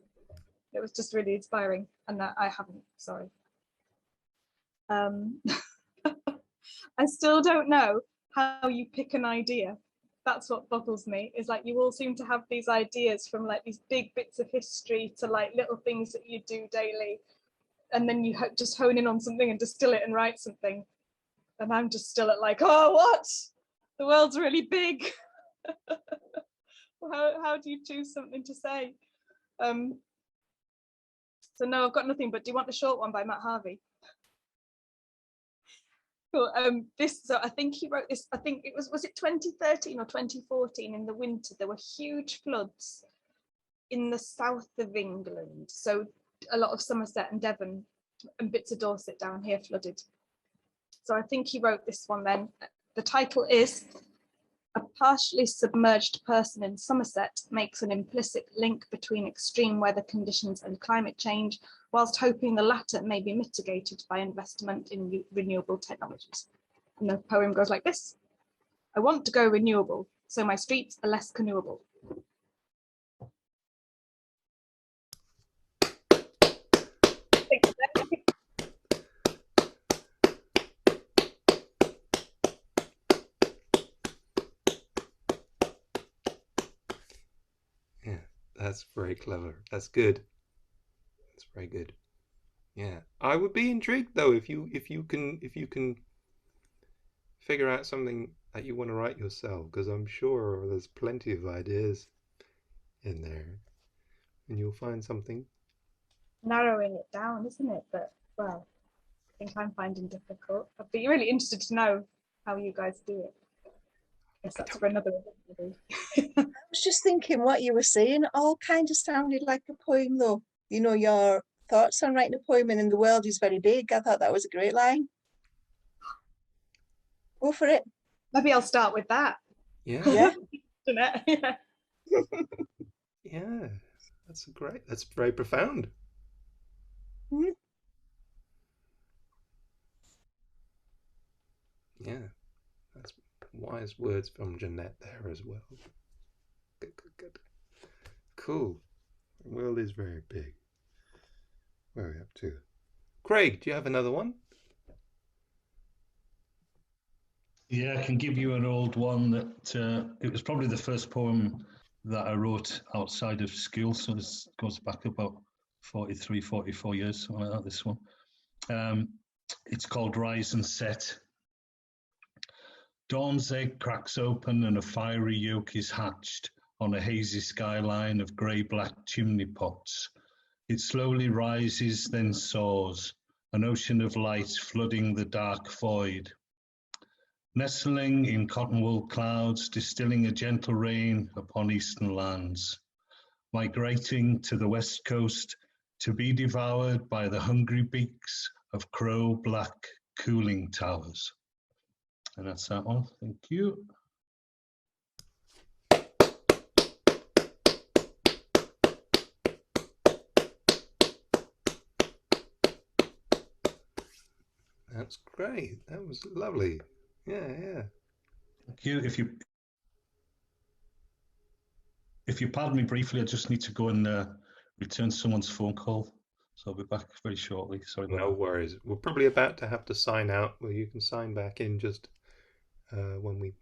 it. Was just really inspiring, and that I haven't, sorry. I still don't know how you pick an idea. That's what boggles me, is like you all seem to have these ideas from like these big bits of history to like little things that you do daily, and then you just hone in on something and distill it and write something, and I'm just still at like, oh, what, the world's really big. How do you choose something to say? So no, I've got nothing, but do you want the short one by Matt Harvey? Cool. So I think he wrote this, I think it was it 2013 or 2014 in the winter? There were huge floods in the south of England. So a lot of Somerset and Devon and bits of Dorset down here flooded. So I think he wrote this one then. The title is "A partially submerged person in Somerset makes an implicit link between extreme weather conditions and climate change, whilst hoping the latter may be mitigated by investment in renewable technologies." And the poem goes like this: "I want to go renewable, so my streets are less canoeable." Yeah, that's very clever. That's good. That's very good. Yeah, I would be intrigued though if you can figure out something that you want to write yourself, because I'm sure there's plenty of ideas in there, and you'll find something. Narrowing it down, isn't it? But well, I think I'm finding difficult. I'd be really interested to know how you guys do it. I guess that's for another video. I was just thinking what you were saying all kind of sounded like a poem though. You know, your thoughts on writing a poem and then the world is very big. I thought that was a great line. Go for it. Maybe I'll start with that. Yeah. Yeah. Yeah. Yeah. That's very profound. Mhm. Yeah. That's wise words from Jeanette there as well. Good, good, good. Cool. The world is very big. Where are we up to? Craig, do you have another one? Yeah, I can give you an old one that it was probably the first poem that I wrote outside of school. So this goes back about 43, 44 years, something like that, this one. It's called Rise and Set. Dawn's egg cracks open and a fiery yolk is hatched on a hazy skyline of grey-black chimney pots. It slowly rises, then soars, an ocean of light flooding the dark void. Nestling in cotton wool clouds, distilling a gentle rain upon eastern lands. Migrating to the west coast to be devoured by the hungry beaks of crow-black cooling towers. And that's that one. Thank you. That's great. That was lovely. Yeah, yeah. Thank you. If you pardon me briefly, I just need to go and return someone's phone call. So I'll be back very shortly. Sorry about No that. worries. We're probably about to have to sign out. Well, you can sign back in just when we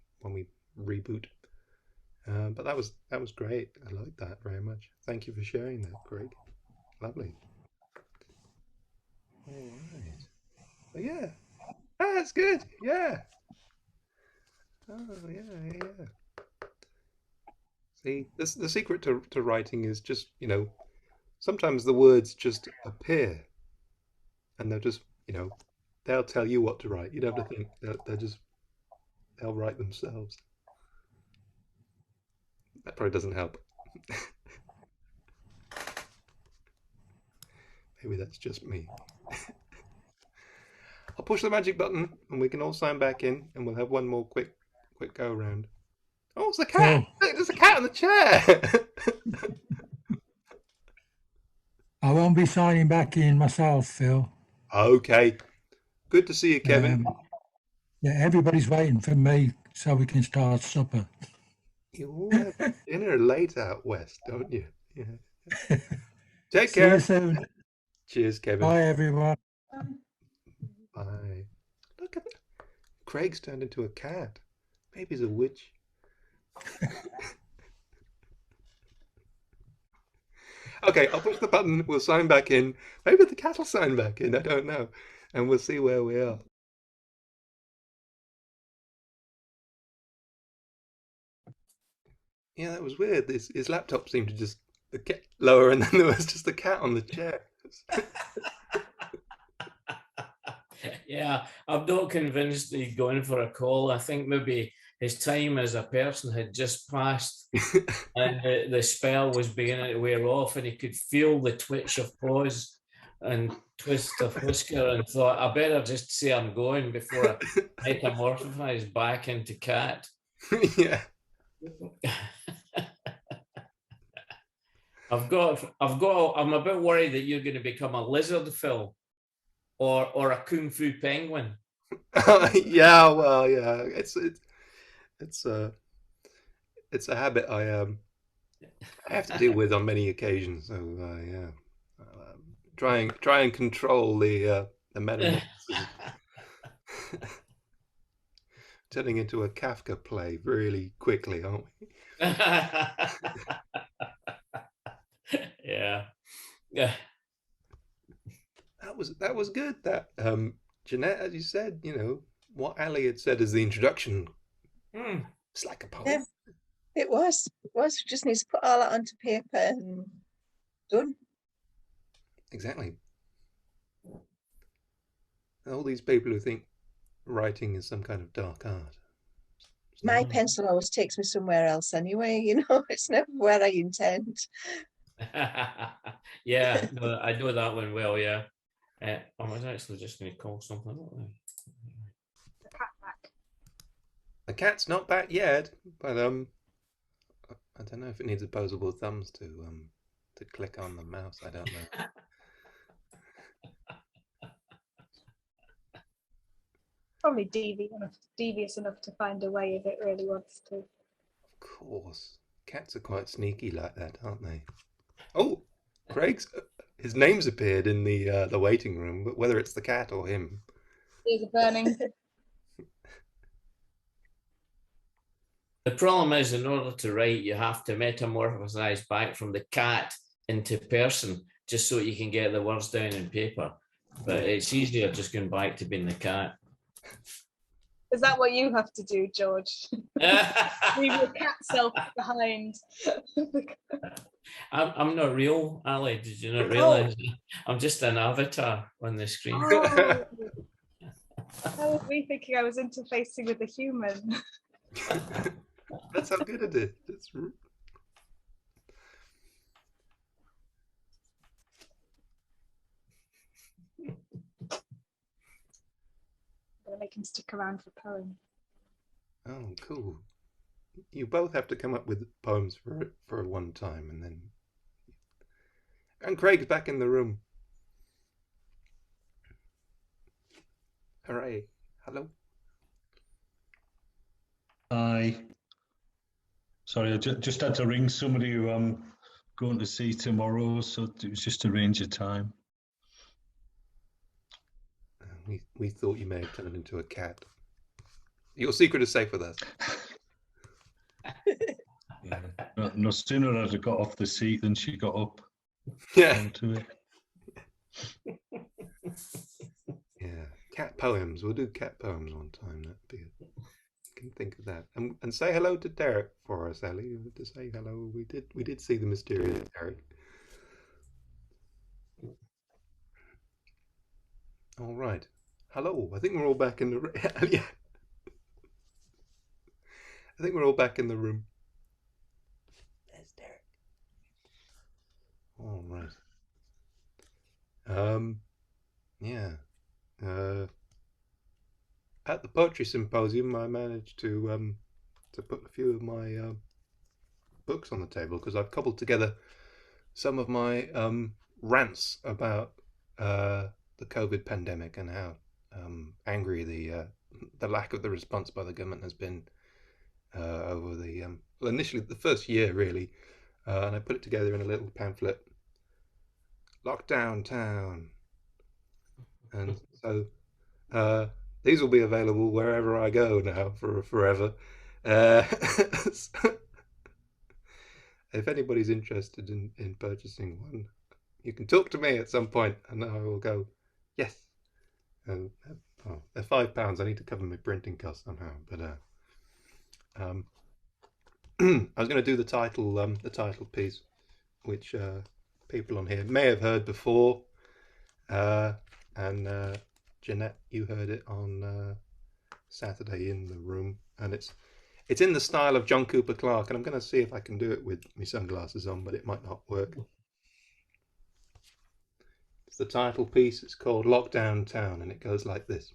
reboot. But that was great. I like that very much. Thank you for sharing that, Craig. Lovely. All right. But yeah. That's good. Yeah. Oh yeah, yeah. See, the secret to writing is just, sometimes the words just appear, and they'll just, they'll tell you what to write. You don't have to think. They'll write themselves. That probably doesn't help. Maybe that's just me. I'll push the magic button and we can all sign back in, and we'll have one more quick go around. Oh, it's the cat! Cool. Look, there's a cat on the chair! I won't be signing back in myself, Phil. Okay. Good to see you, Kevin. Yeah, everybody's waiting for me so we can start supper. You all have dinner late out west, don't you? Yeah. Take See care. you soon. Cheers, Kevin. Bye, everyone. Bye. Look at that. Craig's turned into a cat. Maybe he's a witch. Okay, I'll push the button. We'll sign back in. Maybe the cat will sign back in. I don't know. And we'll see where we are. Yeah, that was weird. His laptop seemed to just get lower, and then there was just a cat on the chair. Yeah, I'm not convinced he'd gone for a call. I think maybe his time as a person had just passed and the spell was beginning to wear off, and he could feel the twitch of paws and twist of whisker and thought, I better just say I'm going before I metamorphose back into cat. Yeah. I'm a bit worried that you're going to become a lizard, Phil, or a kung fu penguin. Yeah, well, yeah, it's a habit I have to deal with on many occasions. So yeah, try and control the metamorphosis. Turning into a Kafka play really quickly, aren't we? Yeah. Yeah. That was good. That Jeanette, as you said, you know what Ali had said as the introduction. It's like a poem. Yeah, it was. It was. We just need to put all that onto paper and done. Exactly. All these people who think writing is some kind of dark art. My pencil always takes me somewhere else anyway, you know, it's never where I intend. Yeah, no, I know that one well, yeah. I was actually just going to call something up there. The cat back. The cat's not back yet, but I don't know if it needs opposable thumbs to click on the mouse. I don't know. Probably devious enough to find a way if it really wants to. Of course, cats are quite sneaky like that, aren't they? Oh, his name's appeared in the waiting room, but whether it's the cat or him. Ears are burning. The problem is, in order to write, you have to metamorphosize back from the cat into person, just so you can get the words down in paper. But it's easier just going back to being the cat. Is that what you have to do, George? Leave your cat self behind. I'm not real, Ali. Did you not realize? I'm just an avatar on the screen. Oh. That was me thinking I was interfacing with a human. That's how good it is. I'm gonna make him stick around for poem. Oh, cool. You both have to come up with poems for one time, and then. And Craig's back in the room. Hooray! Hello. Hi. Sorry, I just had to ring somebody who I'm going to see tomorrow, so it was just arrange a time. We thought you may have turned into a cat. Your secret is safe with us. Yeah. No sooner had I got off the seat than she got up. Yeah. Onto it. Yeah. Cat poems. We'll do cat poems one time. That'd be it. Can think of that. And say hello to Derek for us, Ellie. To say hello. We did see the mysterious Derek. All right. Hello. I think we're all back in the yeah. I think we're all back in the room. There's Derek. All right. Yeah. At the poetry symposium, I managed to put a few of my books on the table because I've cobbled together some of my rants about the COVID pandemic and how angry the lack of the response by the government has been over the well, initially the first year really, and I put it together in a little pamphlet. Lockdown town, and so these will be available wherever I go now for forever. If anybody's interested in purchasing one, you can talk to me at some point, and I will go yes. And they're £5. I need to cover my printing costs somehow, but I was going to do the title piece, which people on here may have heard before, and Jeanette, you heard it on Saturday in the room, and it's in the style of John Cooper Clarke, and I'm going to see if I can do it with my sunglasses on, but it might not work. It's the title piece. It's called Lockdown Town, and it goes like this.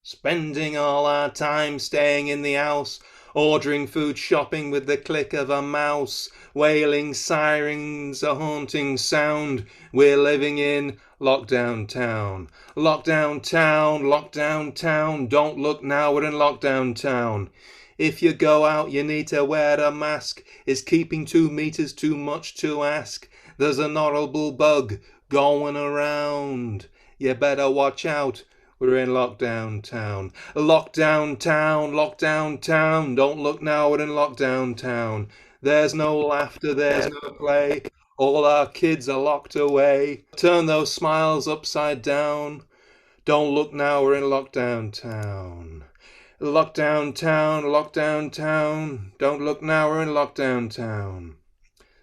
Spending all our time staying in the house, ordering food, shopping with the click of a mouse, wailing sirens, a haunting sound. We're living in lockdown town. Lockdown town, lockdown town. Don't look now, we're in lockdown town. If you go out, you need to wear a mask. Is keeping 2 meters too much to ask? There's an horrible bug going around. You better watch out. We're in lockdown town. Lockdown town, lockdown town. Don't look now, we're in lockdown town. There's no laughter, there's no play. All our kids are locked away. Turn those smiles upside down. Don't look now, we're in lockdown town. Lockdown town, lockdown town. Don't look now, we're in lockdown town.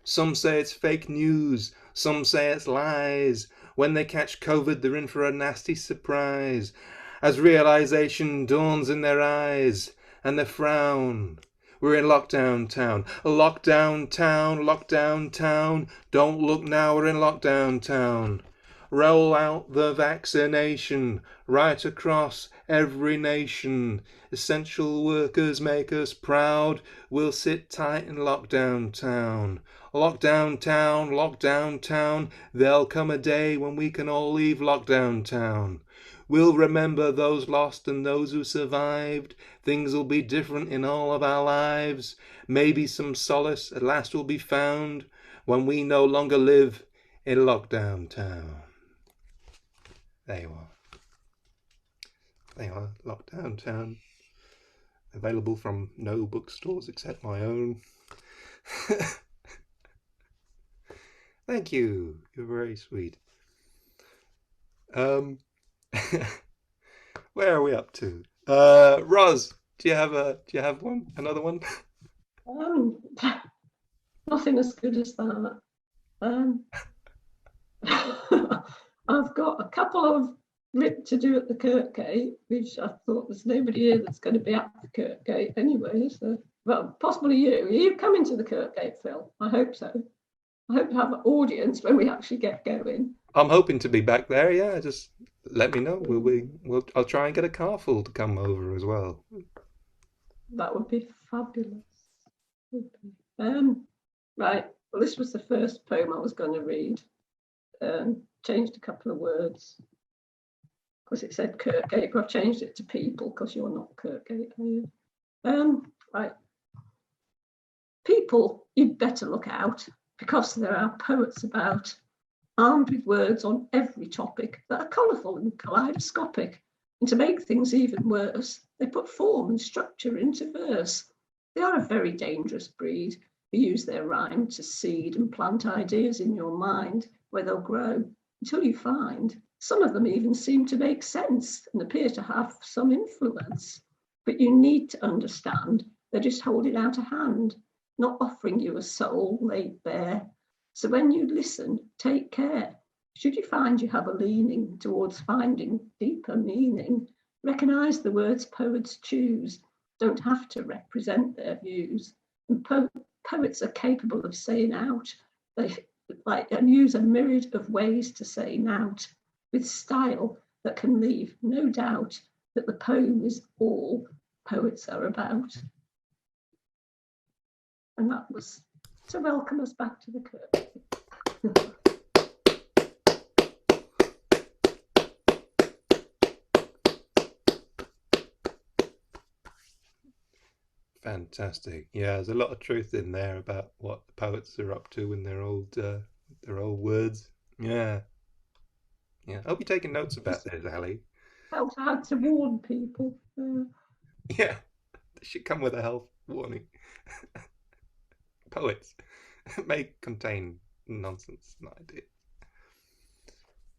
Some say it's fake news, some say it's lies. When they catch COVID, they're in for a nasty surprise, as realization dawns in their eyes, and they frown. We're in lockdown town. Lockdown town, lockdown town. Don't look now, we're in lockdown town. Roll out the vaccination right across every nation. Essential workers make us proud. We'll sit tight in lockdown town. Lockdown town, lockdown town. There'll come a day when we can all leave lockdown town. We'll remember those lost and those who survived. Things will be different in all of our lives. Maybe some solace at last will be found when we no longer live in lockdown town. There you are. There you are, lockdown town. Available from no bookstores except my own. Thank you. You're very sweet. Where are we up to? Roz, do you have one? Another one? Nothing as good as that. I've got a couple of writ to do at the Kirkgate, which I thought there's nobody here that's going to be at the Kirkgate anyway. So, well, possibly you. Are you coming to the Kirkgate, Phil? I hope so. I hope to have an audience when we actually get going. I'm hoping to be back there. Yeah, just let me know. I'll try and get a car full to come over as well. That would be fabulous. Right. Well, this was the first poem I was going to read. Changed a couple of words because it said Kirkgate, but I've changed it to people because you're not Kirkgate, are you? Right. People, you'd better look out because there are poets about, armed with words on every topic that are colourful and kaleidoscopic. And to make things even worse, they put form and structure into verse. They are a very dangerous breed who use their rhyme to seed and plant ideas in your mind where they'll grow until you find some of them even seem to make sense and appear to have some influence. But you need to understand they're just holding out a hand, not offering you a soul laid bare. So when you listen, take care. Should you find you have a leaning towards finding deeper meaning, recognise the words poets choose don't have to represent their views. And poets are capable of saying out, and use a myriad of ways to say nout, with style that can leave no doubt that the poem is all poets are about. And that was to welcome us back to the Kirk. Fantastic. Yeah, there's a lot of truth in there about what the poets are up to in their old words. Yeah. Yeah. I hope you're taking notes about this, Ali. Felt I had to warn people. Yeah. They should come with a health warning. Poets may contain nonsense, not ideas.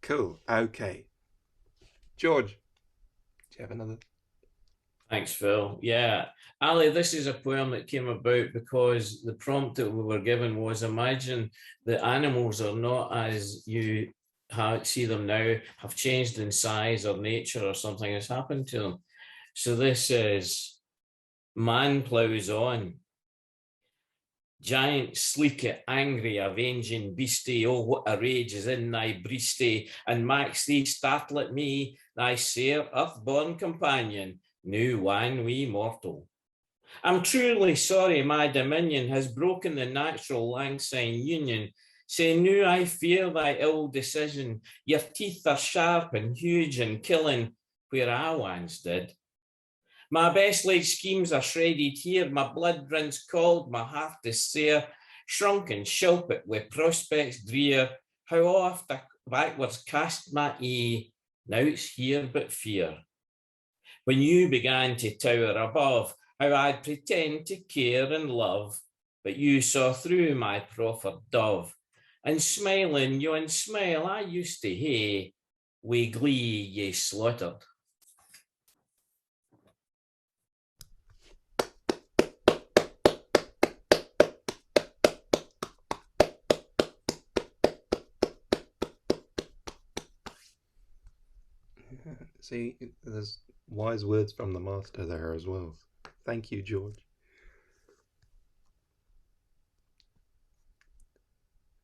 Cool. Okay. George, do you have another? Thanks, Phil. Yeah, Ali, this is a poem that came about because the prompt that we were given was imagine the animals are not as you see them now, have changed in size or nature or something has happened to them. So this is man ploughs on. Giant, sleek, angry, avenging beastie, oh, what a rage is in thy breastie, and max thee startle at me, thy sair earth-born companion, new one wee mortal. I'm truly sorry my dominion has broken the natural lang-syne union, say new I fear thy ill decision, your teeth are sharp and huge and killing, where I once did. My best laid schemes are shredded here, my blood runs cold, my heart is sere, shrunk and shilpit with prospects drear, how oft I backwards cast my e'e, now it's here but fear. When you began to tower above, how I'd pretend to care and love, but you saw through my proffered dove, and smiling you and smile I used to hae, wi' glee ye slaughtered. See, there's wise words from the master there as well. Thank you, George.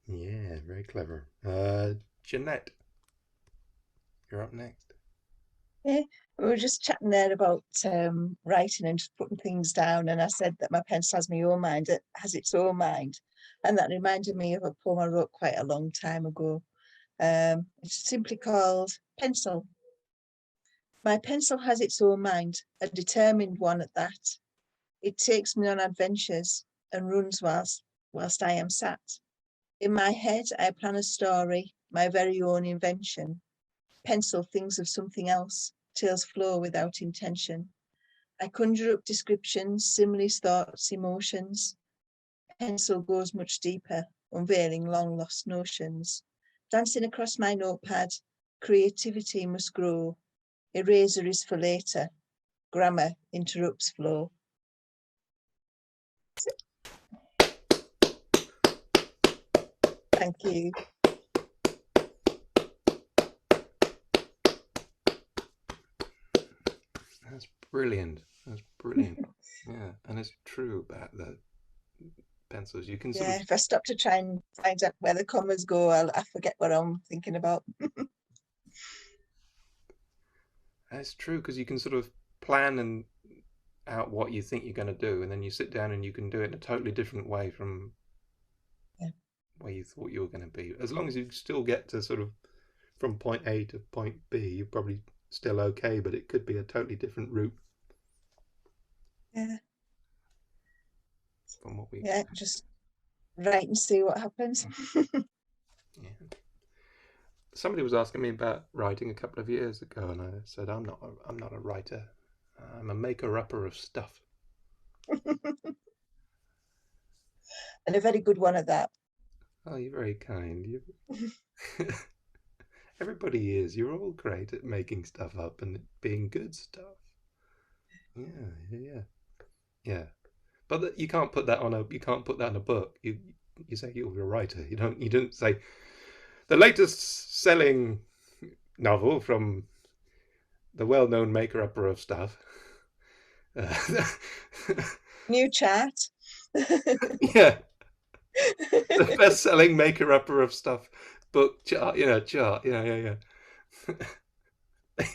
Yeah, very clever. Jeanette, you're up next. Yeah, we were just chatting there about writing and just putting things down, and I said that my pencil has my own mind, it has its own mind, and that reminded me of a poem I wrote quite a long time ago. It's simply called Pencil. My pencil has its own mind, a determined one at that. It takes me on adventures and runs whilst I am sat. In my head, I plan a story, my very own invention. Pencil thinks of something else, tales flow without intention. I conjure up descriptions, similes, thoughts, emotions. Pencil goes much deeper, unveiling long lost notions. Dancing across my notepad, creativity must grow. Eraser is for later, grammar interrupts flow. Thank you. That's brilliant. That's brilliant. Yeah, and it's true about the pencils. You can sort Yeah, of, if I stop to try and find out where the commas go, I forget what I'm thinking about. it's true because you can sort of plan and out what you think you're going to do, and then you sit down and you can do it in a totally different way from where you thought you were going to be. As long as you still get to sort of from point A to point B, you're probably still okay, but it could be a totally different route. Yeah. From what we just write and see what happens. Yeah. Somebody was asking me about writing a couple of years ago, and I said I'm not a writer. I'm a maker-upper of stuff. And a very good one at that. Oh, you're very kind. Everybody is. You're all great at making stuff up and it being good stuff. Yeah. But you can't put that on a book. You say you're a writer. You don't say the latest selling novel from the well-known maker-upper of stuff. New chart. Yeah. The best-selling maker-upper of stuff book chart. Yeah. You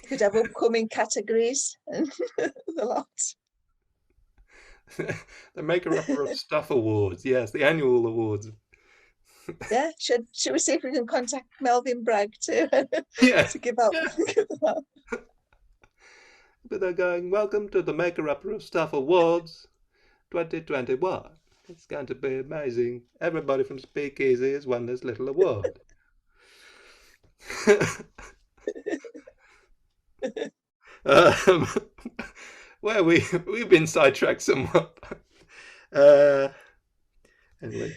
could have upcoming categories and the lot. The maker-upper of stuff awards. Yes, the annual awards. Yeah, should we see if we can contact Melvin Bragg to give out? But they're going, welcome to the Maker-Upper of Stuff Awards 2021. It's going to be amazing. Everybody from SpeakEasy has won this little award. Well, we've been sidetracked somewhat. Anyway.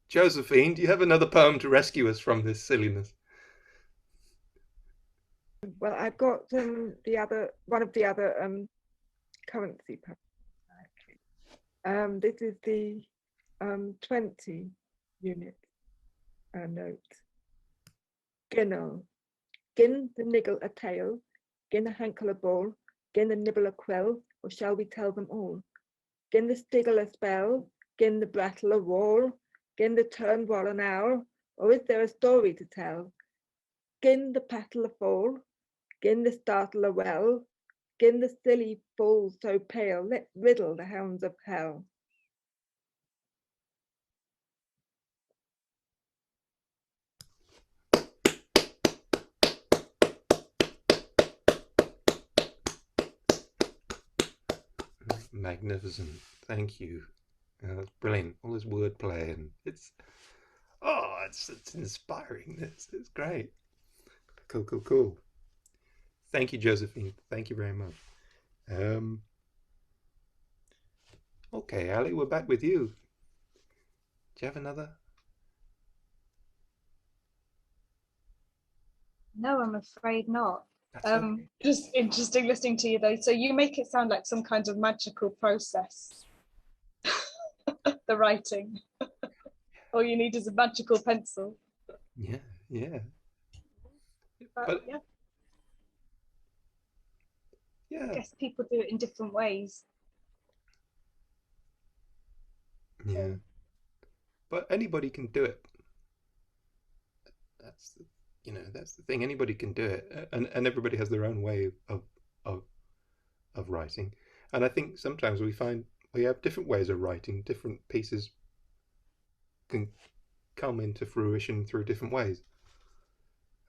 Josephine, do you have another poem to rescue us from this silliness? Well, I've got one of the other currency poems. This is the 20 unit note. Ginnel. Gin the niggle a tail, gin a hankel a ball, Gin the nibble a quill, or shall we tell them all? Gin the stiggle a spell, gin the brattle a wall, gin the turnwall an owl, or is there a story to tell? Gin the petal a fall, gin the startle a well, gin the silly fool so pale, let's riddle the hounds of hell. Magnificent. Thank you. That's brilliant. All this wordplay and it's inspiring. It's great. Cool. Thank you, Josephine. Thank you very much. Okay, Ali, we're back with you. Do you have another? No, I'm afraid not. That's okay. Just interesting listening to you though. So you make it sound like some kind of magical process. The writing. All you need is a magical pencil. Yeah. But Yeah. I guess people do it in different ways. Yeah. But anybody can do it. That's the thing. Anybody can do it, and everybody has their own way of writing. And I think sometimes we find we have different ways of writing. Different pieces can come into fruition through different ways.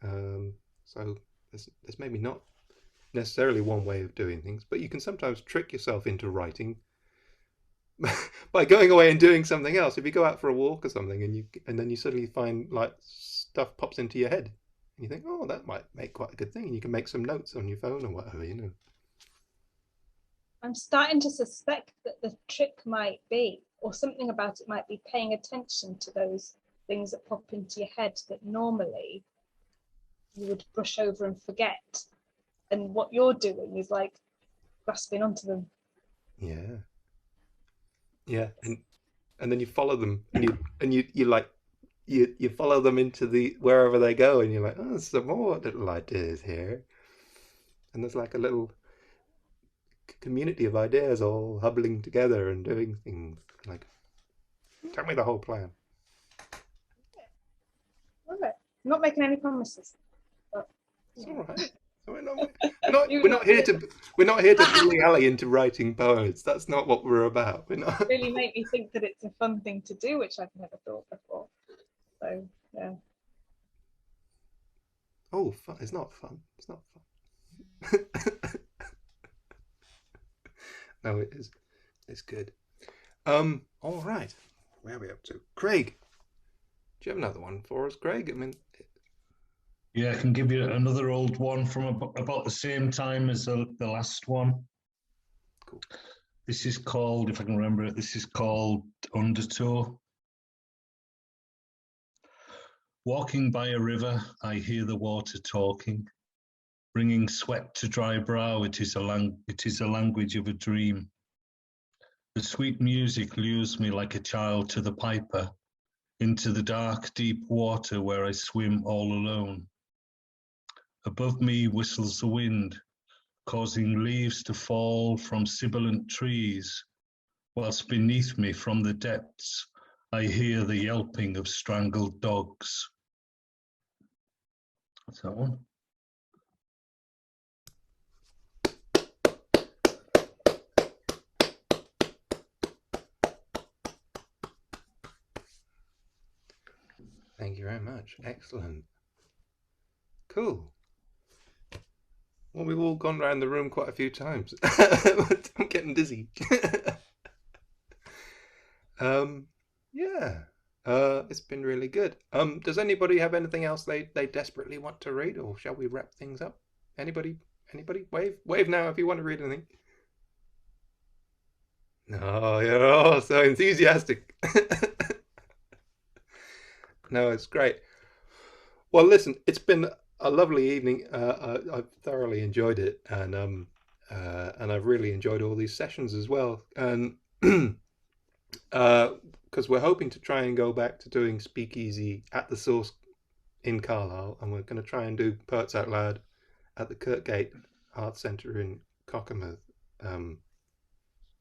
So there's maybe not necessarily one way of doing things, but you can sometimes trick yourself into writing by going away and doing something else. If you go out for a walk or something, and then you suddenly find like stuff pops into your head, and you think, oh, that might make quite a good thing, and you can make some notes on your phone or whatever, I'm starting to suspect that the trick might be, or something about it might be, paying attention to those things that pop into your head that normally you would brush over and forget. And what you're doing is like grasping onto them. Yeah, and then you follow them, and you follow them into the wherever they go, and you're like, oh, there's some more little ideas here, and there's like a little community of ideas all hubbling together and doing things. Like, tell me the whole plan. Love it. I'm not making any promises. But, it's all right. We're not here to bully Ali into writing poems. That's not what we're about. We're not. Really make me think that it's a fun thing to do, which I've never thought before. So yeah. Oh, fun! It's not fun. It's not fun. No, it is. It's good. All right. Where are we up to? Craig, do you have another one for us, Craig? I mean. Yeah, I can give you another old one from about the same time as the last one. Cool. This is called, if I can remember it, this is called Undertow. Walking by a river, I hear the water talking, bringing sweat to dry brow. It is a language of a dream. The sweet music lures me like a child to the piper, into the dark, deep water where I swim all alone. Above me whistles the wind, causing leaves to fall from sibilant trees, whilst beneath me from the depths I hear the yelping of strangled dogs. That's that one. Thank you very much. Excellent. Cool. Well, we've all gone around the room quite a few times. I'm getting dizzy. Yeah. It's been really good. Does anybody have anything else they desperately want to read, or shall we wrap things up? Anybody? Wave now if you want to read anything. No, you're all so enthusiastic. No, it's great. Well, listen, it's been a lovely evening. I've thoroughly enjoyed it, and I've really enjoyed all these sessions as well. And because we're hoping to try and go back to doing SpeakEasy at the source in Carlisle, and we're going to try and do Poets Out Loud at the Kirkgate Arts Centre in Cockermouth,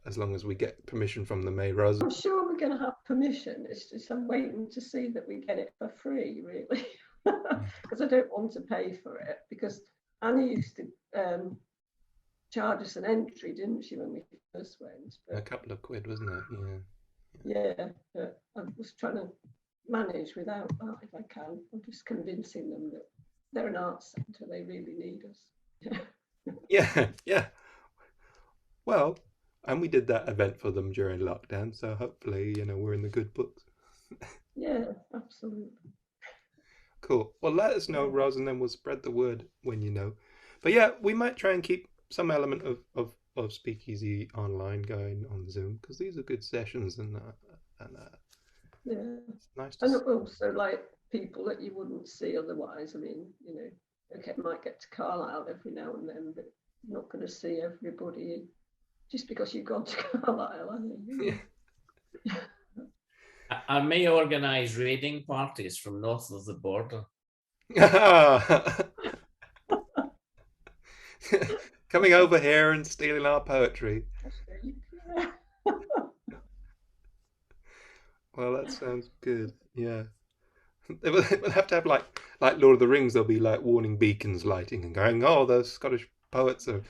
as long as we get permission from the May Rose. I'm sure we're going to have permission. It's just I'm waiting to see that we get it for free, really, because I don't want to pay for it. Because Annie used to charge us an entry, didn't she, when we first went? But, A couple of quid, wasn't it? yeah, but I was trying to manage without that if I can. I'm just convincing them that they're an arts centre. They really need us. Yeah, yeah. Well, and we did that event for them during lockdown, so hopefully, we're in the good books. Yeah, absolutely. Cool. Well, let us know, Rose, and then we'll spread the word when you know. But yeah, we might try and keep some element of Speakeasy online going on Zoom, because these are good sessions, and yeah, it's nice to and see. also like people that you wouldn't see otherwise. I mean, okay, might get to Carlisle every now and then, but you're not going to see everybody just because you've gone to Carlisle, I think. Yeah. I may organise raiding parties from north of the border. Coming over here and stealing our poetry. Well, that sounds good. Yeah. We'll have to have like Lord of the Rings. There'll be like warning beacons lighting and going, oh, those Scottish poets are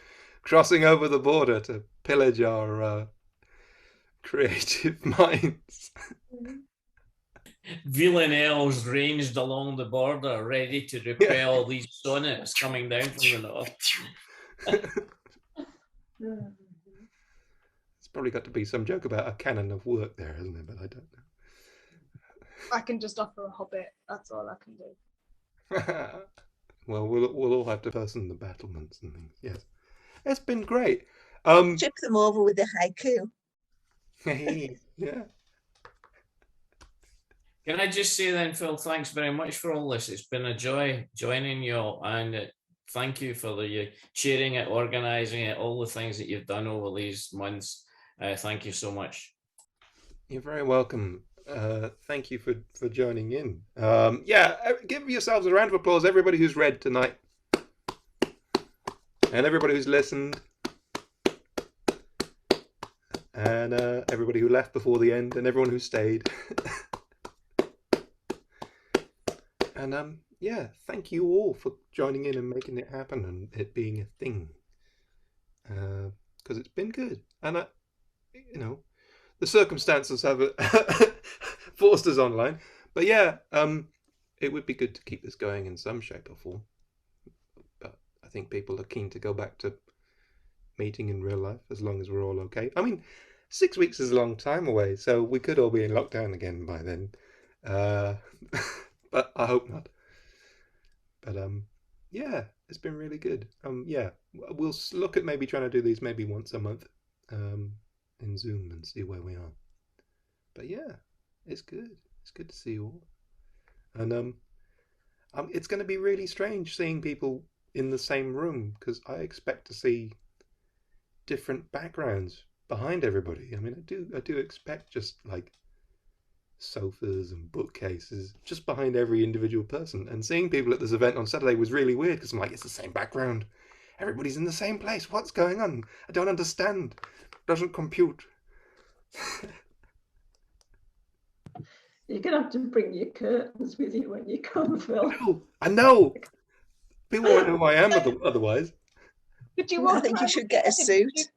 crossing over the border to pillage our creative minds. Villanelles ranged along the border, ready to repel these sonnets coming down from the north. It's probably got to be some joke about a canon of work there, isn't it? But I don't know. I can just offer a hobbit. That's all I can do. Well, we'll all have to person the battlements and things. Yes, it's been great. Chip them over with the haiku. Yeah. Can I just say then, Phil, thanks very much for all this. It's been a joy joining you all, and thank you for the chairing it, organising it, all the things that you've done over these months. Thank you so much. You're very welcome. Thank you for joining in. Yeah, give yourselves a round of applause, everybody who's read tonight, and everybody who's listened, and everybody who left before the end, and everyone who stayed. And yeah, thank you all for joining in and making it happen and it being a thing, because it's been good. And the circumstances have forced us online, but yeah, it would be good to keep this going in some shape or form. But I think people are keen to go back to meeting in real life as long as we're all okay. I mean, 6 weeks is a long time away, so we could all be in lockdown again by then. But I hope not. But yeah, it's been really good. Yeah, we'll look at maybe trying to do these maybe once a month in Zoom and see where we are. But yeah, it's good. It's good to see you all. And it's going to be really strange seeing people in the same room, because I expect to see different backgrounds behind everybody. I mean, I do expect just like sofas and bookcases just behind every individual person, and seeing people at this event on Saturday was really weird, because I'm like, it's the same background, everybody's in the same place, what's going on? I don't understand, it doesn't compute. You're going to have to bring your curtains with you when you come, Phil. I know. People won't know who I am otherwise. I think you should get a suit.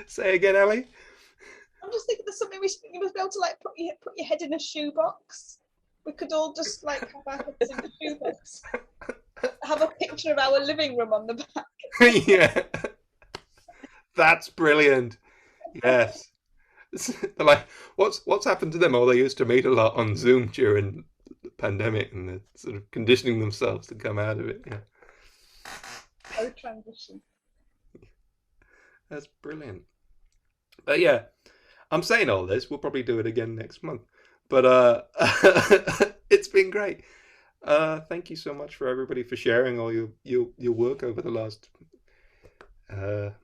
Say again, Ali? I'm just thinking there's something you must be able to like put your head in a shoebox. We could all just like have our heads in the shoebox. Have a picture of our living room on the back. Yeah, that's brilliant. Yes. They're like, what's happened to them? Oh, they used to meet a lot on Zoom during the pandemic, and they're sort of conditioning themselves to come out of it. Yeah. Oh, transition. That's brilliant. But yeah, I'm saying all this. We'll probably do it again next month. But it's been great. Thank you so much for everybody for sharing all your work over the last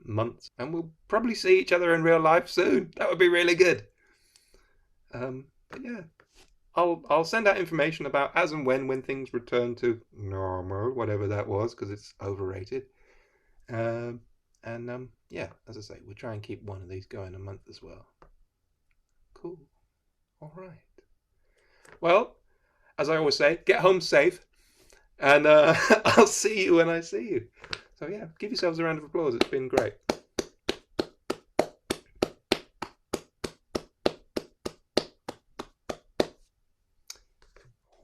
months, and we'll probably see each other in real life soon. That would be really good. But yeah, I'll send out information about as and when things return to normal, whatever that was, because it's overrated. Yeah, as I say, we'll try and keep one of these going a month as well. Cool. All right. Well, as I always say, get home safe, and I'll see you when I see you. So yeah, give yourselves a round of applause. It's been great.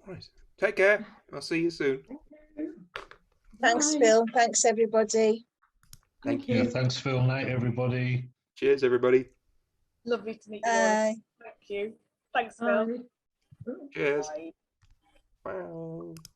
All right. Take care. I'll see you soon. Thanks, Bye. Phil. Thanks, everybody. Thank Yeah, you. thanks, Phil. Night, everybody. Cheers, everybody. Lovely to meet you all. Bye. Thank you. Thanks, Phil. Bye. Cheers. Bye. Bye.